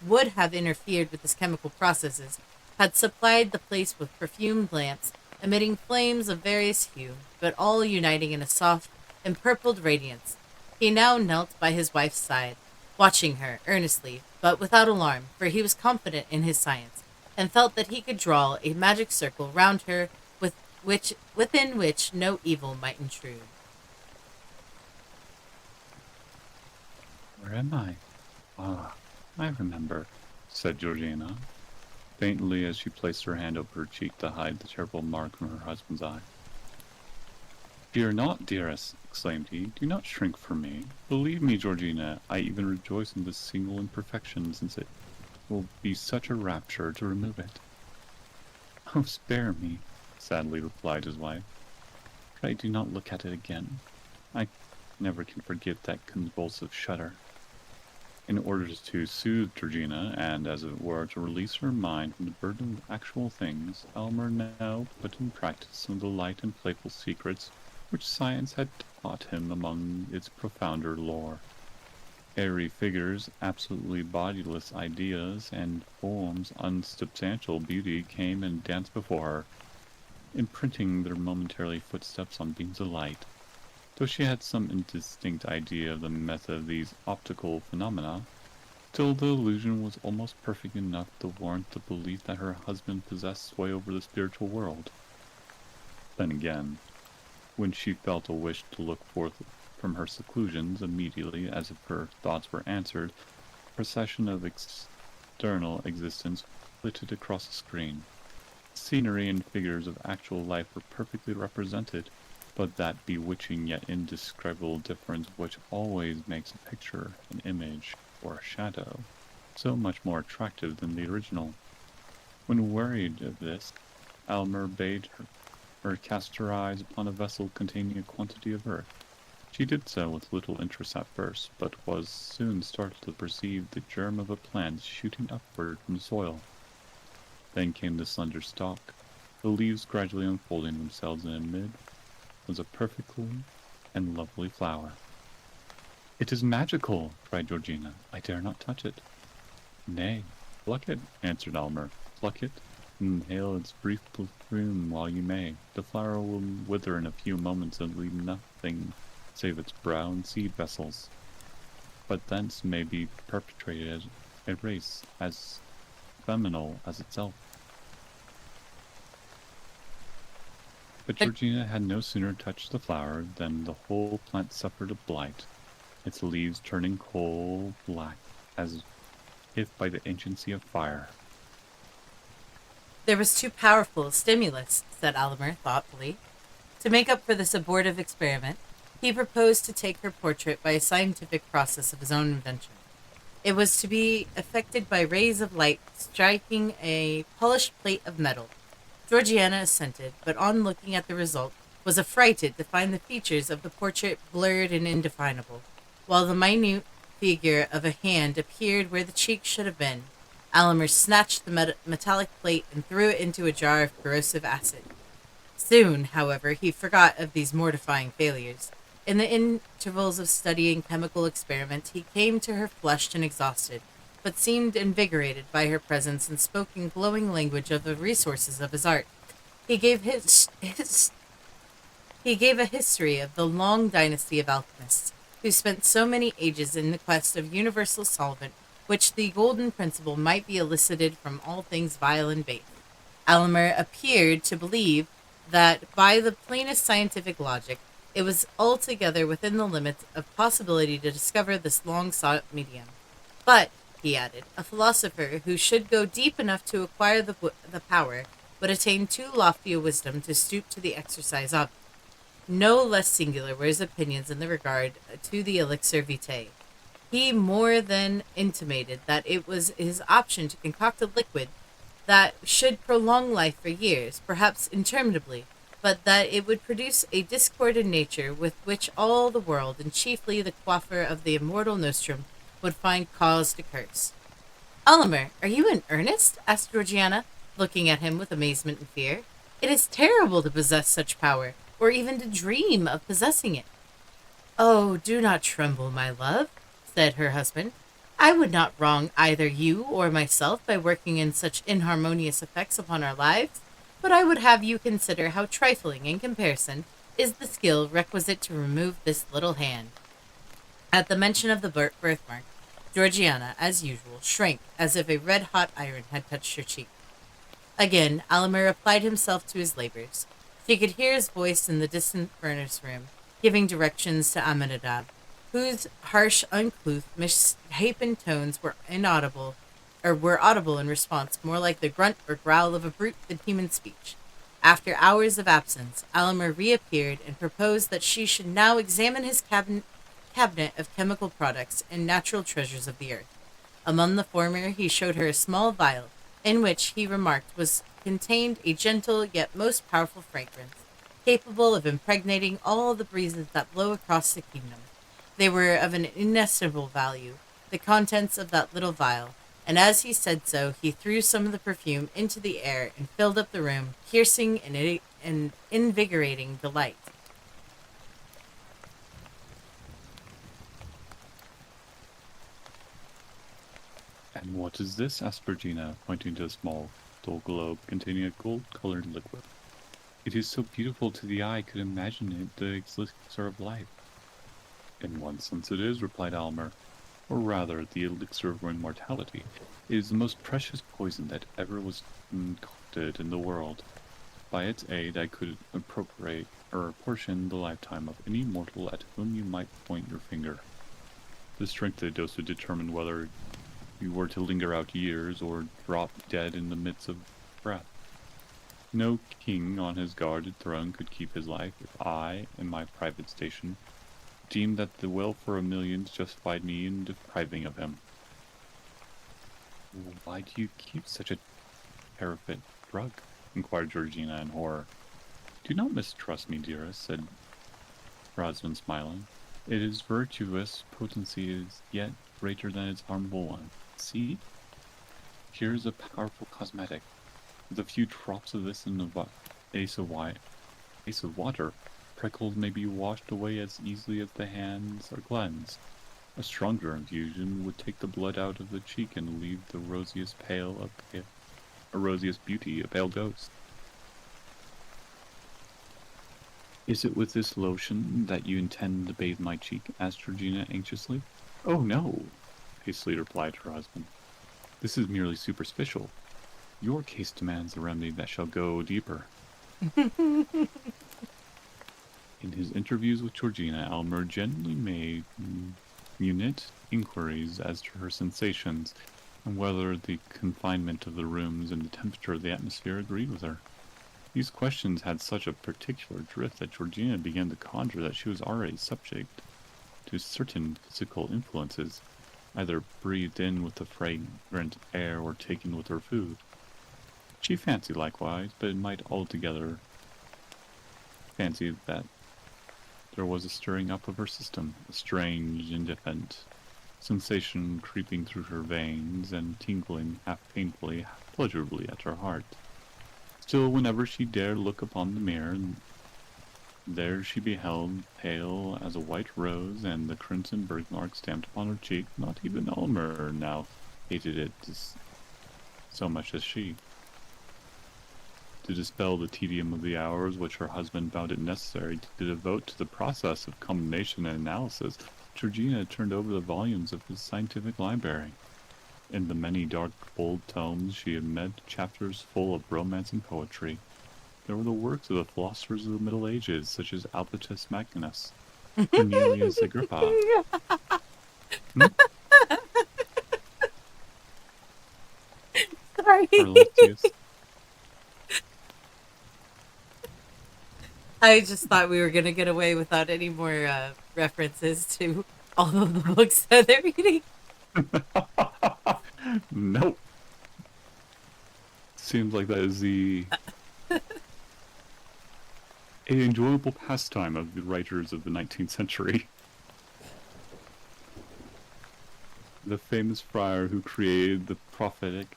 would have interfered with his chemical processes, had supplied the place with perfumed lamps, emitting flames of various hue, but all uniting in a soft, empurpled radiance. He now knelt by his wife's side, watching her earnestly, but without alarm, for he was confident in his science, and felt that he could draw a magic circle round her within which no evil might intrude. Where am I? Ah, I remember, said Georgiana, faintly as she placed her hand over her cheek to hide the terrible mark from her husband's eye. "Fear not, dearest," exclaimed he. "Do not shrink from me. Believe me, Georgiana, I even rejoice in this single imperfection, since it will be such a rapture to remove it." "Oh, spare me," sadly replied his wife. "Pray do not look at it again. I never can forget that convulsive shudder." In order to soothe Georgiana, and, as it were, to release her mind from the burden of actual things, Elmer now put in practice some of the light and playful secrets which science had taught him among its profounder lore. Airy figures, absolutely bodiless ideas, and forms unsubstantial beauty came and danced before her, imprinting their momentary footsteps on beams of light. Though she had some indistinct idea of the method of these optical phenomena, still the illusion was almost perfect enough to warrant the belief that her husband possessed sway over the spiritual world. Then again, when she felt a wish to look forth from her seclusions, immediately as if her thoughts were answered, a procession of external existence flitted across the screen. Scenery and figures of actual life were perfectly represented, but that bewitching yet indescribable difference which always makes a picture, an image, or a shadow, so much more attractive than the original. When wearied of this, Almer bade her cast her eyes upon a vessel containing a quantity of earth. She did so with little interest at first, but was soon startled to perceive the germ of a plant shooting upward from the soil. Then came the slender stalk, the leaves gradually unfolding themselves, and amid was a perfectly and lovely flower. "It is magical!" cried Georgiana. "I dare not touch it." "Nay, pluck it," answered Almer. "Pluck it, and inhale its brief perfume while you may. The flower will wither in a few moments and leave nothing save its brown seed vessels. But thence may be perpetrated a race as phenomenal as itself." But Georgiana had no sooner touched the flower than the whole plant suffered a blight, its leaves turning coal black as if by the agency of fire. "There was too powerful a stimulus," said Alimer thoughtfully. To make up for this abortive experiment, he proposed to take her portrait by a scientific process of his own invention. It was to be effected by rays of light striking a polished plate of metal. Georgiana assented, but on looking at the result, was affrighted to find the features of the portrait blurred and indefinable, while the minute figure of a hand appeared where the cheek should have been. Alimer snatched the metallic plate and threw it into a jar of corrosive acid. Soon, however, he forgot of these mortifying failures. In the intervals of studying chemical experiments, he came to her flushed and exhausted, but seemed invigorated by her presence and spoke in glowing language of the resources of his art. He gave he gave a history of the long dynasty of alchemists, who spent so many ages in the quest of universal solvent, which the golden principle might be elicited from all things vile and base. Alimer appeared to believe that, by the plainest scientific logic, it was altogether within the limits of possibility to discover this long-sought medium. But, he added, a philosopher who should go deep enough to acquire the power would attain too lofty a wisdom to stoop to the exercise of it. No less singular were his opinions in the regard to the elixir vitae. He more than intimated that it was his option to concoct a liquid that should prolong life for years, perhaps interminably, but that it would produce a discord in nature with which all the world, and chiefly the quaffer of the immortal nostrum, would find cause to curse. Alimer, are you in earnest? Asked Georgiana, looking at him with amazement and fear. It is terrible to possess such power, or even to dream of possessing it. Oh, do not tremble, my love, said her husband. I would not wrong either you or myself by working in such inharmonious effects upon our lives, but I would have you consider how trifling, in comparison, is the skill requisite to remove this little hand. At the mention of the birthmark, Georgiana, as usual, shrank as if a red-hot iron had touched her cheek. Again, Alimer applied himself to his labors. She could hear his voice in the distant furnace room, giving directions to Aminadab, whose harsh, uncouth, misshapen tones were audible in response, more like the grunt or growl of a brute than human speech. After hours of absence, Alimer reappeared and proposed that she should now examine his cabinet of chemical products and natural treasures of the earth. Among the former, he showed her a small vial, in which, he remarked, was contained a gentle yet most powerful fragrance, capable of impregnating all the breezes that blow across the kingdom. They were of an inestimable value, the contents of that little vial, and as he said so, he threw some of the perfume into the air and filled up the room, piercing and invigorating delight. And what is this? Asked Virginia, pointing to a small, dull globe containing a gold-colored liquid. It is so beautiful to the eye, could imagine it the elixir of life. In one sense it is, replied Almer, or rather the elixir of immortality. It is the most precious poison that ever was concocted in the world. By its aid I could appropriate or apportion the lifetime of any mortal at whom you might point your finger. The strength of the dose would determine whether you were to linger out years or drop dead in the midst of breath. No king on his guarded throne could keep his life if I, in my private station, deemed that the will for a million justified me in depriving of him. Why do you keep such a terrific drug? Inquired Georgina in horror. Do not mistrust me, dearest, said her husband, smiling. Its virtuous potency is yet greater than its harmful one. See? Here is a powerful cosmetic. With a few drops of this in a vase of water, freckles may be washed away as easily as the hands are cleansed. A stronger infusion would take the blood out of the cheek and leave the rosiest beauty a pale ghost. Is it with this lotion that you intend to bathe my cheek? Asked Georgina anxiously. Oh no, hastily replied her husband. This is merely superficial. Your case demands a remedy that shall go deeper. In his interviews with Georgina, Almer gently made minute inquiries as to her sensations, and whether the confinement of the rooms and the temperature of the atmosphere agreed with her. These questions had such a particular drift that Georgina began to conjure that she was already subject to certain physical influences, either breathed in with the fragrant air or taken with her food. She fancied likewise, but it might altogether fancy that there was a stirring up of her system, a strange, indifferent sensation creeping through her veins and tingling half painfully, half pleasurably at her heart. Still, whenever she dared look upon the mirror, there she beheld, pale as a white rose, and the crimson birthmark stamped upon her cheek. Not even Elmer now hated it so much as she. To dispel the tedium of the hours which her husband found it necessary to devote to the process of combination and analysis, Georgina turned over the volumes of his scientific library. In the many dark, bold tomes she had met chapters full of romance and poetry. There were the works of the philosophers of the Middle Ages, such as Albertus Magnus, Cornelius Agrippa. Hmm? Sorry. Arletius. I just thought we were going to get away without any more references to all of the books that they're reading. Nope. Seems like that is a enjoyable pastime of the writers of the 19th century. The famous friar who created the prophetic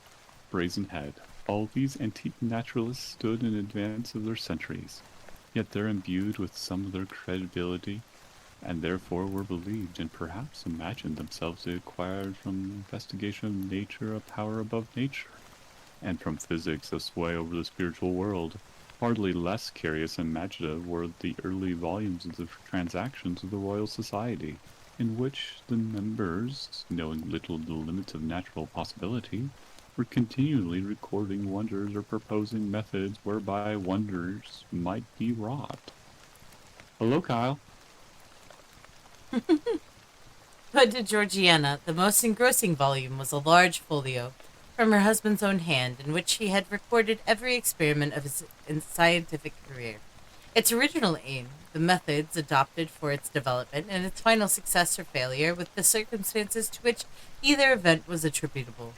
brazen head. All these antique naturalists stood in advance of their centuries, yet they're imbued with some of their credibility, and therefore were believed and perhaps imagined themselves to acquire from investigation of nature a power above nature, and from physics a sway over the spiritual world. Hardly less curious and imaginative were the early volumes of the Transactions of the Royal Society, in which the members, knowing little the limits of natural possibility, were continually recording wonders or proposing methods whereby wonders might be wrought. Hello, Kyle. But to Georgiana, the most engrossing volume was a large folio from her husband's own hand, in which he had recorded every experiment of his scientific career. Its original aim, the methods adopted for its development, and its final success or failure, with the circumstances to which either event was attributable.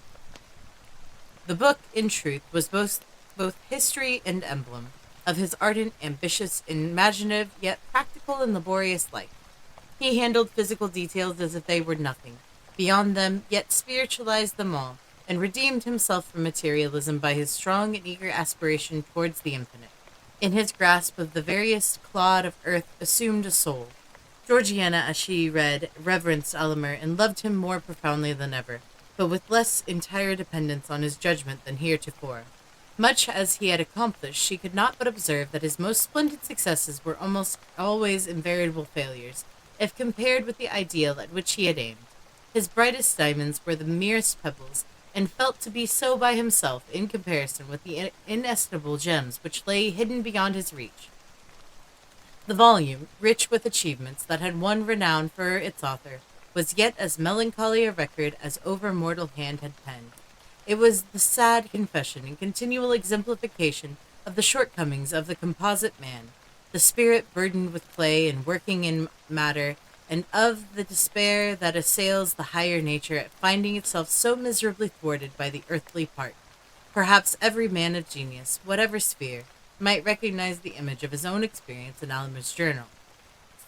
The book, in truth, was both history and emblem of his ardent, ambitious, imaginative, yet practical and laborious life. He handled physical details as if they were nothing beyond them, yet spiritualized them all, and redeemed himself from materialism by his strong and eager aspiration towards the infinite. In his grasp of the veriest clod of earth assumed a soul. Georgiana, as she read, reverenced Elmer and loved him more profoundly than ever, but with less entire dependence on his judgment than heretofore. Much as he had accomplished, she could not but observe that his most splendid successes were almost always inveritable failures, if compared with the ideal at which he had aimed. His brightest diamonds were the merest pebbles, and felt to be so by himself in comparison with the inestimable gems which lay hidden beyond his reach. The volume, rich with achievements that had won renown for its author, was yet as melancholy a record as over mortal hand had penned. It was the sad confession and continual exemplification of the shortcomings of the composite man, the spirit burdened with clay and working in matter, and of the despair that assails the higher nature at finding itself so miserably thwarted by the earthly part. Perhaps every man of genius, whatever sphere, might recognize the image of his own experience in Alma's journal.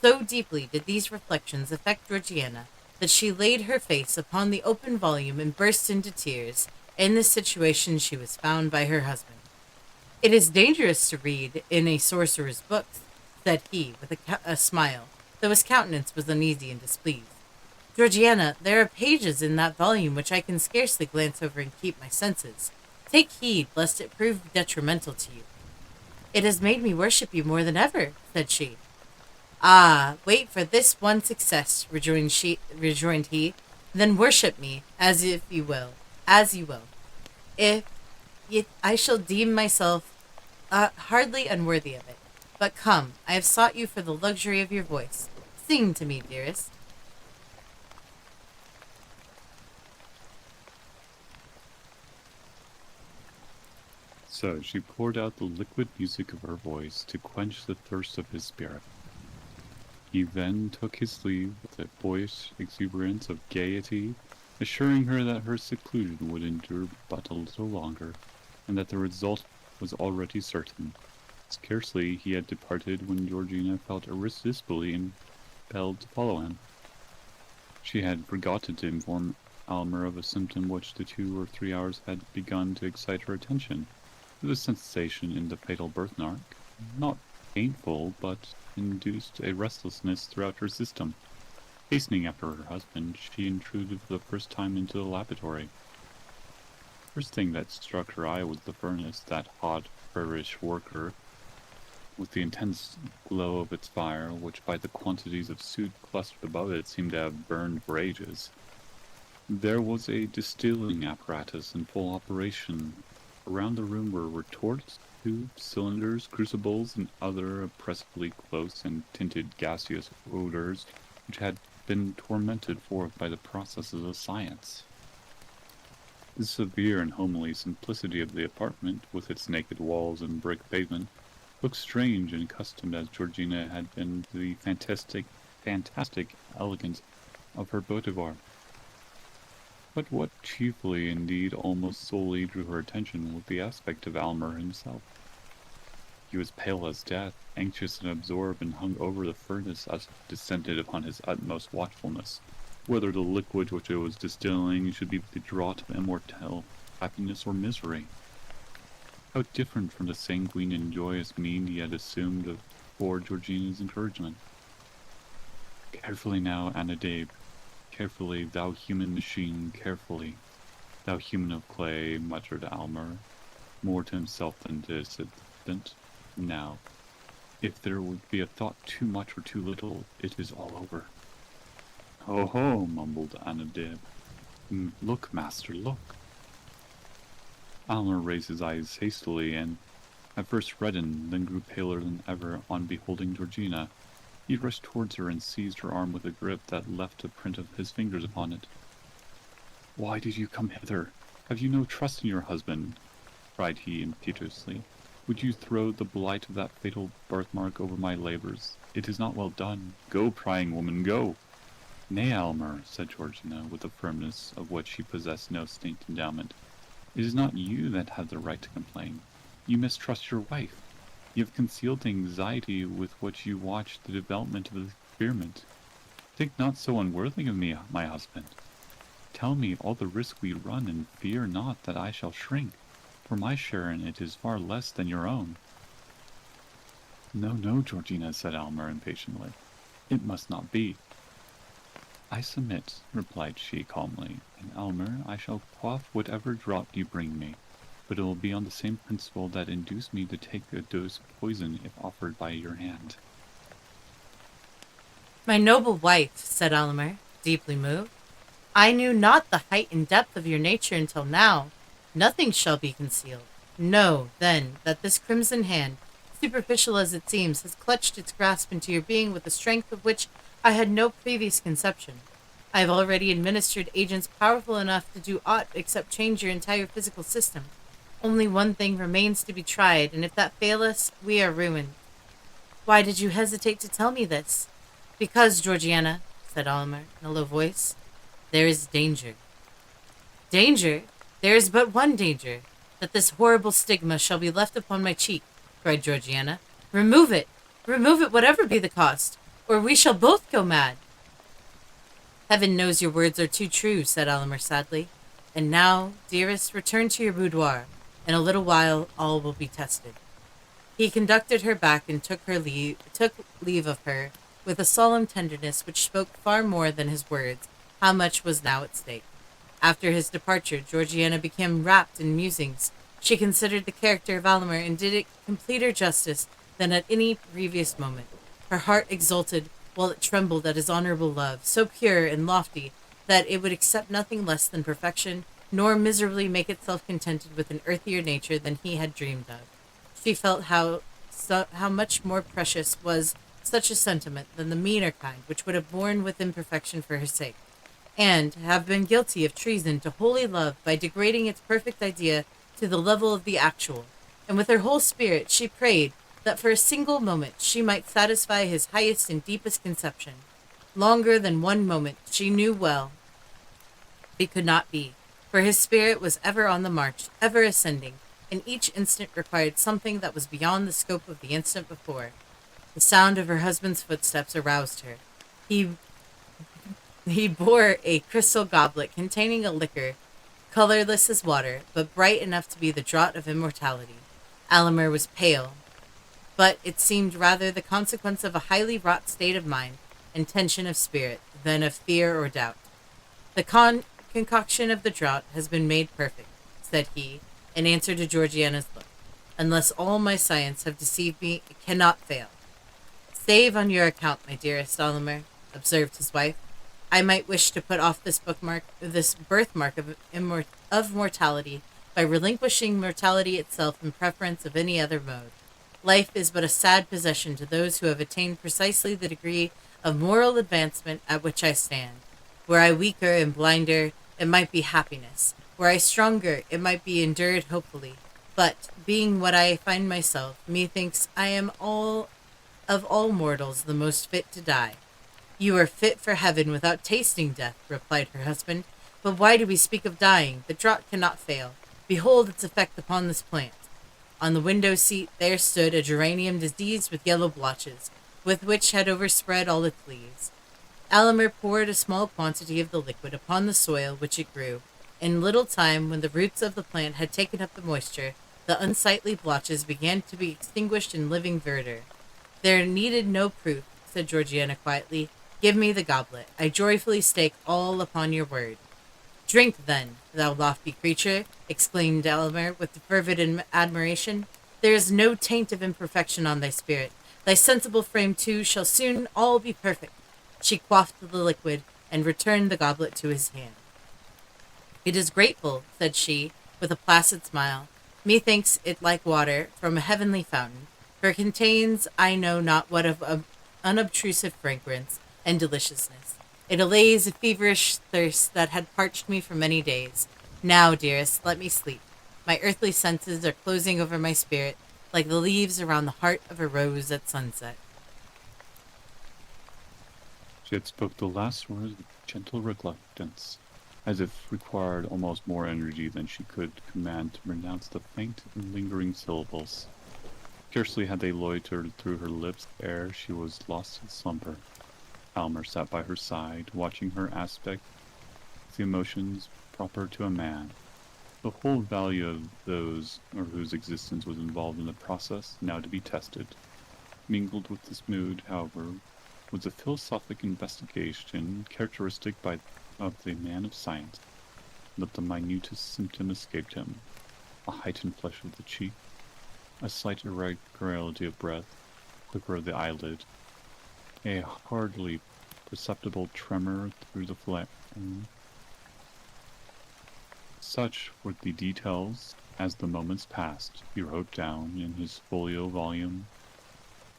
So deeply did these reflections affect Georgiana that she laid her face upon the open volume and burst into tears. In this situation she was found by her husband. "It is dangerous to read in a sorcerer's books," said he, with a smile, though his countenance was uneasy and displeased. "Georgiana, there are pages in that volume which I can scarcely glance over and keep my senses. Take heed, lest it prove detrimental to you." "It has made me worship you more than ever," said she. "Ah, wait for this one success," rejoined he, "then worship me as you will. If I shall deem myself hardly unworthy of it. But come, I have sought you for the luxury of your voice. Sing to me, dearest." So she poured out the liquid music of her voice to quench the thirst of his spirit. He then took his leave with a boyish exuberance of gaiety, assuring her that her seclusion would endure but a little longer, and that the result was already certain. Scarcely he had departed when Georgina felt irresistibly impelled to follow him. She had forgotten to inform Almer of a symptom which the 2 or 3 hours had begun to excite her attention. It was sensation in the fatal birthmark, not painful, but induced a restlessness throughout her system. Hastening after her husband, she intruded for the first time into the laboratory. First thing that struck her eye was the furnace, that hot, feverish worker, with the intense glow of its fire, which by the quantities of soot clustered above it seemed to have burned for ages. There was a distilling apparatus in full operation. Around the room were retorts, tubes, cylinders, crucibles, and other oppressively close and tinted gaseous odors which had been tormented forth by the processes of science. The severe and homely simplicity of the apartment, with its naked walls and brick pavement, looked strange and accustomed as Georgina had been to the fantastic elegance of her boudoir. But what chiefly, indeed almost solely, drew her attention was the aspect of Almer himself. He was pale as death, anxious and absorbed, and hung over the furnace as if descended upon his utmost watchfulness, whether the liquid which it was distilling should be the draught of immortal happiness or misery. How different from the sanguine and joyous mien he had assumed before Georgina's encouragement. "Carefully now, Anadab. Carefully, thou human machine, carefully, thou human of clay," muttered Almer, more to himself than to his assistant. "Now, if there would be a thought too much or too little, it is all over." "Ho ho," mumbled Anadab. "Look, master, look." Almer raised his eyes hastily, and at first reddened, then grew paler than ever on beholding Georgina. He rushed towards her and seized her arm with a grip that left a print of his fingers upon it. "Why did you come hither? Have you no trust in your husband?" cried he impetuously. "Would you throw the blight of that fatal birthmark over my labors? It is not well done. Go, prying woman, go!" "Nay, Almer," said Georgina, with a firmness of which she possessed no distinct endowment. "It is not you that have the right to complain. You mistrust your wife. You have concealed the anxiety with which you watch the development of the experiment. Think not so unworthily of me, my husband. Tell me all the risk we run, and fear not that I shall shrink, for my share in it is far less than your own." "No, no, Georgina," said Almer impatiently. "It must not be." "I submit," replied she calmly, "and Almer, I shall quaff whatever draught you bring me, but it will be on the same principle that induced me to take a dose of poison if offered by your hand." "My noble wife," said Almer, deeply moved, "I knew not the height and depth of your nature until now. Nothing shall be concealed. Know, then, that this crimson hand, superficial as it seems, has clutched its grasp into your being with a strength of which I had no previous conception. I have already administered agents powerful enough to do aught except change your entire physical system. Only one thing remains to be tried, and if that fail us, we are ruined. Why did you hesitate to tell me this?" "Because, Georgiana," said Almer in a low voice, "there is danger." "Danger? There is but one danger, that this horrible stigma shall be left upon my cheek," cried Georgiana. "Remove it! Remove it, whatever be the cost, or we shall both go mad." "Heaven knows your words are too true," said Almer sadly. "And now, dearest, return to your boudoir. In a little while all will be tested." He conducted her back and took leave of her with a solemn tenderness which spoke far more than his words how much was now at stake. After his departure, Georgiana became wrapped in musings. She considered the character of Almer and did it completer justice than at any previous moment. Her heart exulted while it trembled at his honorable love, so pure and lofty that it would accept nothing less than perfection, nor miserably make itself contented with an earthier nature than he had dreamed of. She felt how much more precious was such a sentiment than the meaner kind which would have borne with imperfection for her sake, and have been guilty of treason to holy love by degrading its perfect idea to the level of the actual, and with her whole spirit she prayed that for a single moment she might satisfy his highest and deepest conception. Longer than one moment she knew well it could not be, for his spirit was ever on the march, ever ascending, and each instant required something that was beyond the scope of the instant before. The sound of her husband's footsteps aroused her. He He bore a crystal goblet containing a liquor, colorless as water, but bright enough to be the draught of immortality. Alimer was pale, but it seemed rather the consequence of a highly wrought state of mind and tension of spirit than of fear or doubt. The concoction of the draught has been made perfect, said he, in answer to Georgiana's look. Unless all my science have deceived me, it cannot fail. Save on your account, my dearest Olimer, observed his wife. I might wish to put off this birthmark of mortality, by relinquishing mortality itself in preference of any other mode. Life is but a sad possession to those who have attained precisely the degree of moral advancement at which I stand. Were I weaker and blinder, it might be happiness. Were I stronger, it might be endured hopefully. But, being what I find myself, methinks I am of all mortals the most fit to die. You are fit for heaven without tasting death, replied her husband. But why do we speak of dying? The draught cannot fail. Behold its effect upon this plant. On the window seat there stood a geranium diseased with yellow blotches, with which had overspread all its leaves. Alimer poured a small quantity of the liquid upon the soil which it grew. In little time, when the roots of the plant had taken up the moisture, the unsightly blotches began to be extinguished in living verdure. There needed no proof, said Georgiana quietly. Give me the goblet. I joyfully stake all upon your word. Drink, then, thou lofty creature, exclaimed Alimer with fervid admiration. There is no taint of imperfection on thy spirit. Thy sensible frame, too, shall soon all be perfect. She quaffed the liquid, and returned the goblet to his hand. It is grateful, said she, with a placid smile. Methinks it like water from a heavenly fountain, for it contains I know not what of unobtrusive fragrance and deliciousness. It allays a feverish thirst that had parched me for many days. Now, dearest, let me sleep. My earthly senses are closing over my spirit, like the leaves around the heart of a rose at sunset. She had spoke the last words with gentle reluctance, as if required almost more energy than she could command to pronounce the faint and lingering syllables. Scarcely had they loitered through her lips ere she was lost in slumber. Almer sat by her side, watching her aspect with the emotions proper to a man. The whole value of those whose existence was involved in the process now to be tested. Mingled with this mood, however, was a philosophic investigation characteristic of the man of science. Not the minutest symptom escaped him. A heightened flush of the cheek, a slight irregularity of breath, quiver of the eyelid, a hardly perceptible tremor through the phlegm. Such were the details as the moments passed. He wrote down in his folio volume.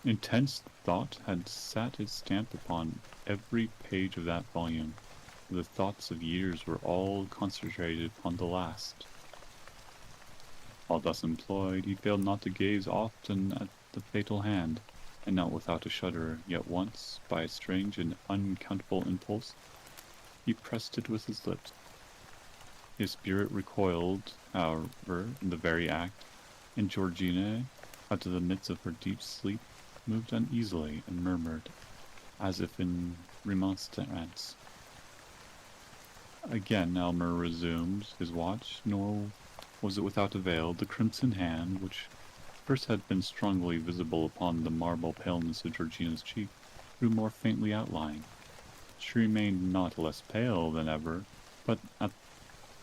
Intense thought had set its stamp upon every page of that volume. The thoughts of years were all concentrated upon the last. While thus employed, he failed not to gaze often at the fatal hand, and not without a shudder, yet once, by a strange and unaccountable impulse, he pressed it with his lips. His spirit recoiled, however, in the very act, and Georgiana, out of the midst of her deep sleep, moved uneasily and murmured, as if in remonstrance. Again Almer resumed his watch, nor was it without avail. The crimson hand, which first had been strongly visible upon the marble paleness of Georgiana's cheek, grew more faintly outlined. She remained not less pale than ever, but at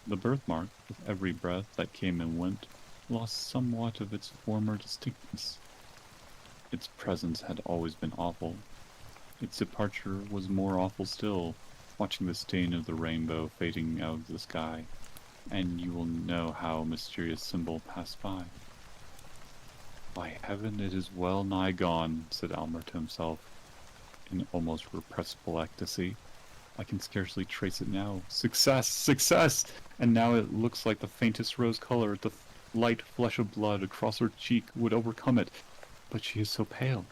the birthmark, with every breath that came and went, lost somewhat of its former distinctness. Its presence had always been awful. Its departure was more awful still, watching the stain of the rainbow fading out of the sky, and you will know how mysterious symbol passed by. By heaven, it is well nigh gone, said Almer to himself, in almost repressible ecstasy. I can scarcely trace it now. Success! Success! And now it looks like the faintest rose color. The light flush of blood across her cheek would overcome it. But she is so pale.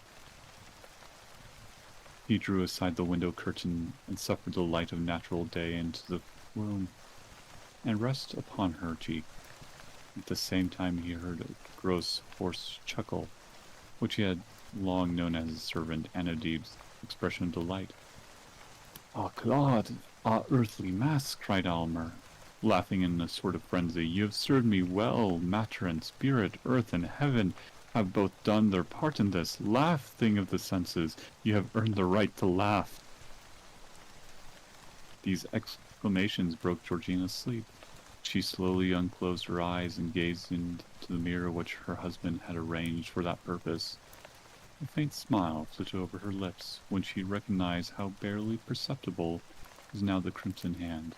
He drew aside the window curtain and suffered the light of natural day into the room, and rest upon her cheek. At the same time he heard a gross, hoarse chuckle, which he had long known as his servant Anodib's expression of delight. Ah, Claude, ah, earthly mass, cried Almer, laughing in a sort of frenzy. You have served me well. Matter and spirit, earth and heaven, have both done their part in this. Laugh, thing of the senses. You have earned the right to laugh. These exclamations broke Georgina's sleep. She slowly unclosed her eyes and gazed into the mirror which her husband had arranged for that purpose. A faint smile flitted over her lips when she recognized how barely perceptible was now the crimson hand,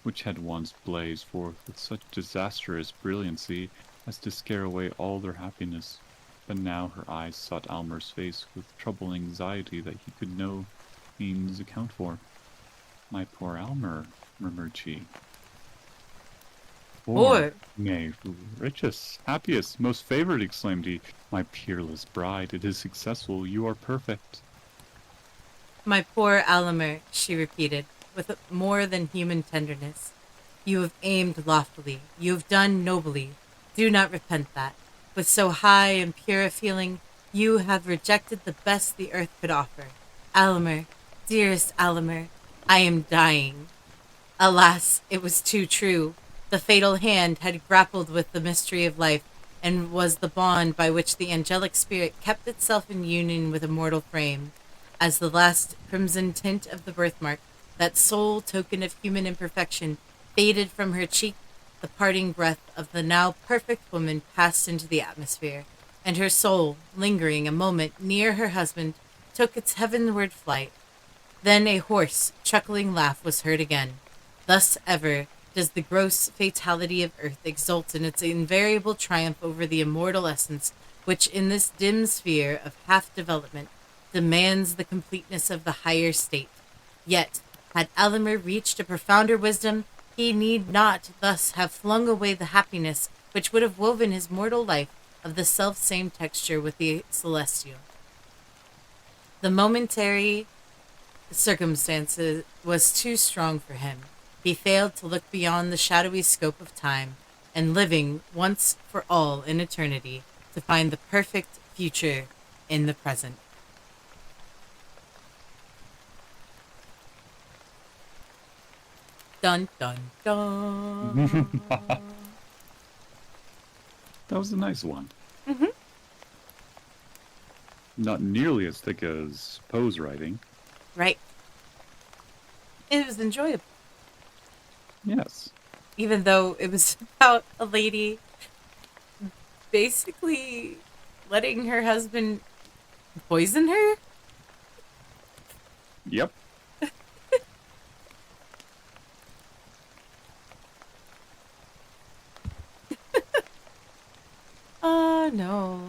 which had once blazed forth with such disastrous brilliancy as to scare away all their happiness. But now her eyes sought Almer's face with troubled anxiety that he could no means account for. My poor Almer, murmured she. Poor, Or, nay, richest, happiest, most favored, exclaimed he. My peerless bride, it is successful, you are perfect. my poor Alimer, she repeated, with more than human tenderness. You have aimed loftily. You have done nobly. Do not repent that. With so high and pure a feeling, you have rejected the best the earth could offer. Alimer, dearest Alimer, I am dying. Alas, it was too true. The fatal hand had grappled with the mystery of life, and was the bond by which the angelic spirit kept itself in union with a mortal frame. As the last crimson tint of the birthmark, that sole token of human imperfection, faded from her cheek, the parting breath of the now perfect woman passed into the atmosphere, and her soul, lingering a moment near her husband, took its heavenward flight. Then a hoarse, chuckling laugh was heard again. Thus ever does the gross fatality of earth exult in its invariable triumph over the immortal essence, which in this dim sphere of half-development demands the completeness of the higher state. Yet, had Alimer reached a profounder wisdom, he need not thus have flung away the happiness which would have woven his mortal life of the self-same texture with the celestial. The momentary circumstances was too strong for him. He failed to look beyond the shadowy scope of time, and living once for all in eternity, to find the perfect future in the present. Dun dun dun. That was a nice one. Mm-hmm. Not nearly as thick as Poe's writing. Right. It was enjoyable, Yes. even though it was about a lady basically letting her husband poison her. Yep. Oh no.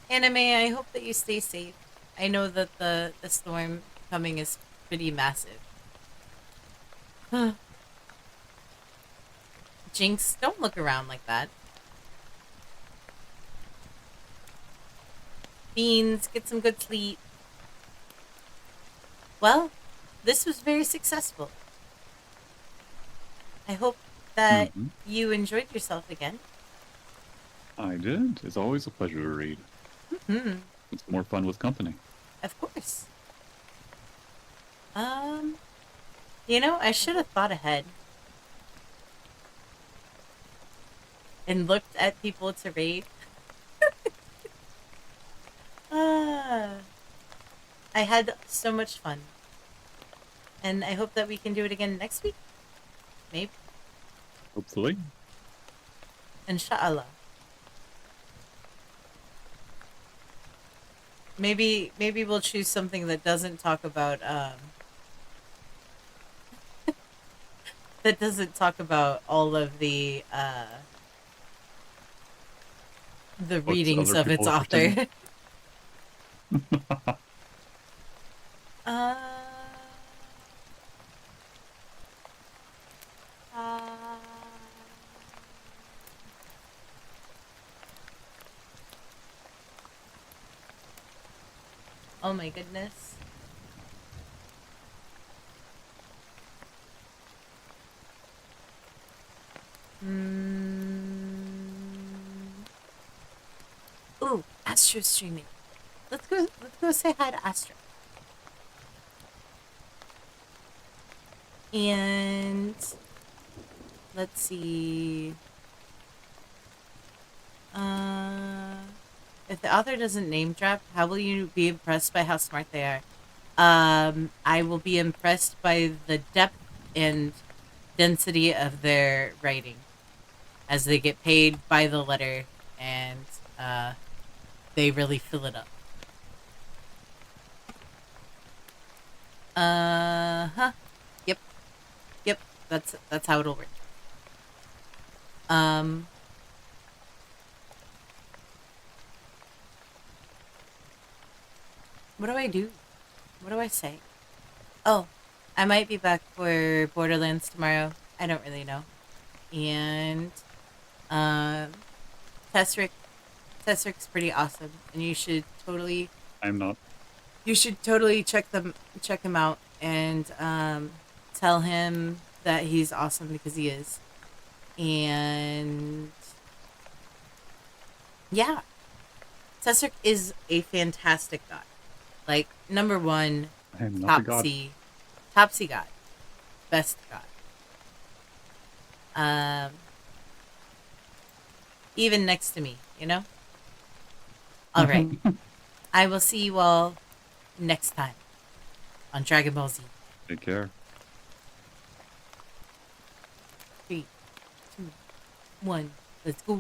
Anime, I hope that you stay safe. I know that the storm coming is pretty massive. Jinx, don't look around like that. Beans, get some good sleep. Well, this was very successful. I hope that Hmm. you enjoyed yourself again. I did. It's always a pleasure to read. Hmm. It's more fun with company. Of course. Um, I should have thought ahead and looked at people to rate. Ah, I had so much fun. And I hope that we can do it again next week. Maybe. Hopefully. Inshallah. Maybe we'll choose something that doesn't talk about that doesn't talk about all of the Books readings other of its people have written. author. uh, uh, oh my goodness. Mm. Ooh, Astro's streaming. Let's go say hi to Astro. And let's see. If the author doesn't name drop, how will you be impressed by how smart they are? I will be impressed by the depth and density of their writing as they get paid by the letter and they really fill it up. Huh. Yep. Yep. That's how it'll work. Um. What do I do? What do I say? Oh, I might be back for Borderlands tomorrow. I don't really know. And um, Tessric, Tessric's pretty awesome, and I'm not. you should totally check him out, and tell him that he's awesome because he is. And yeah, Tessric is a fantastic god. Like number one, I am not the top god. C, top C god, best god. Even next to me, you know. All right, I will see you all next time on Dragon Ball Z. Take care. 3, 2, 1, let's go.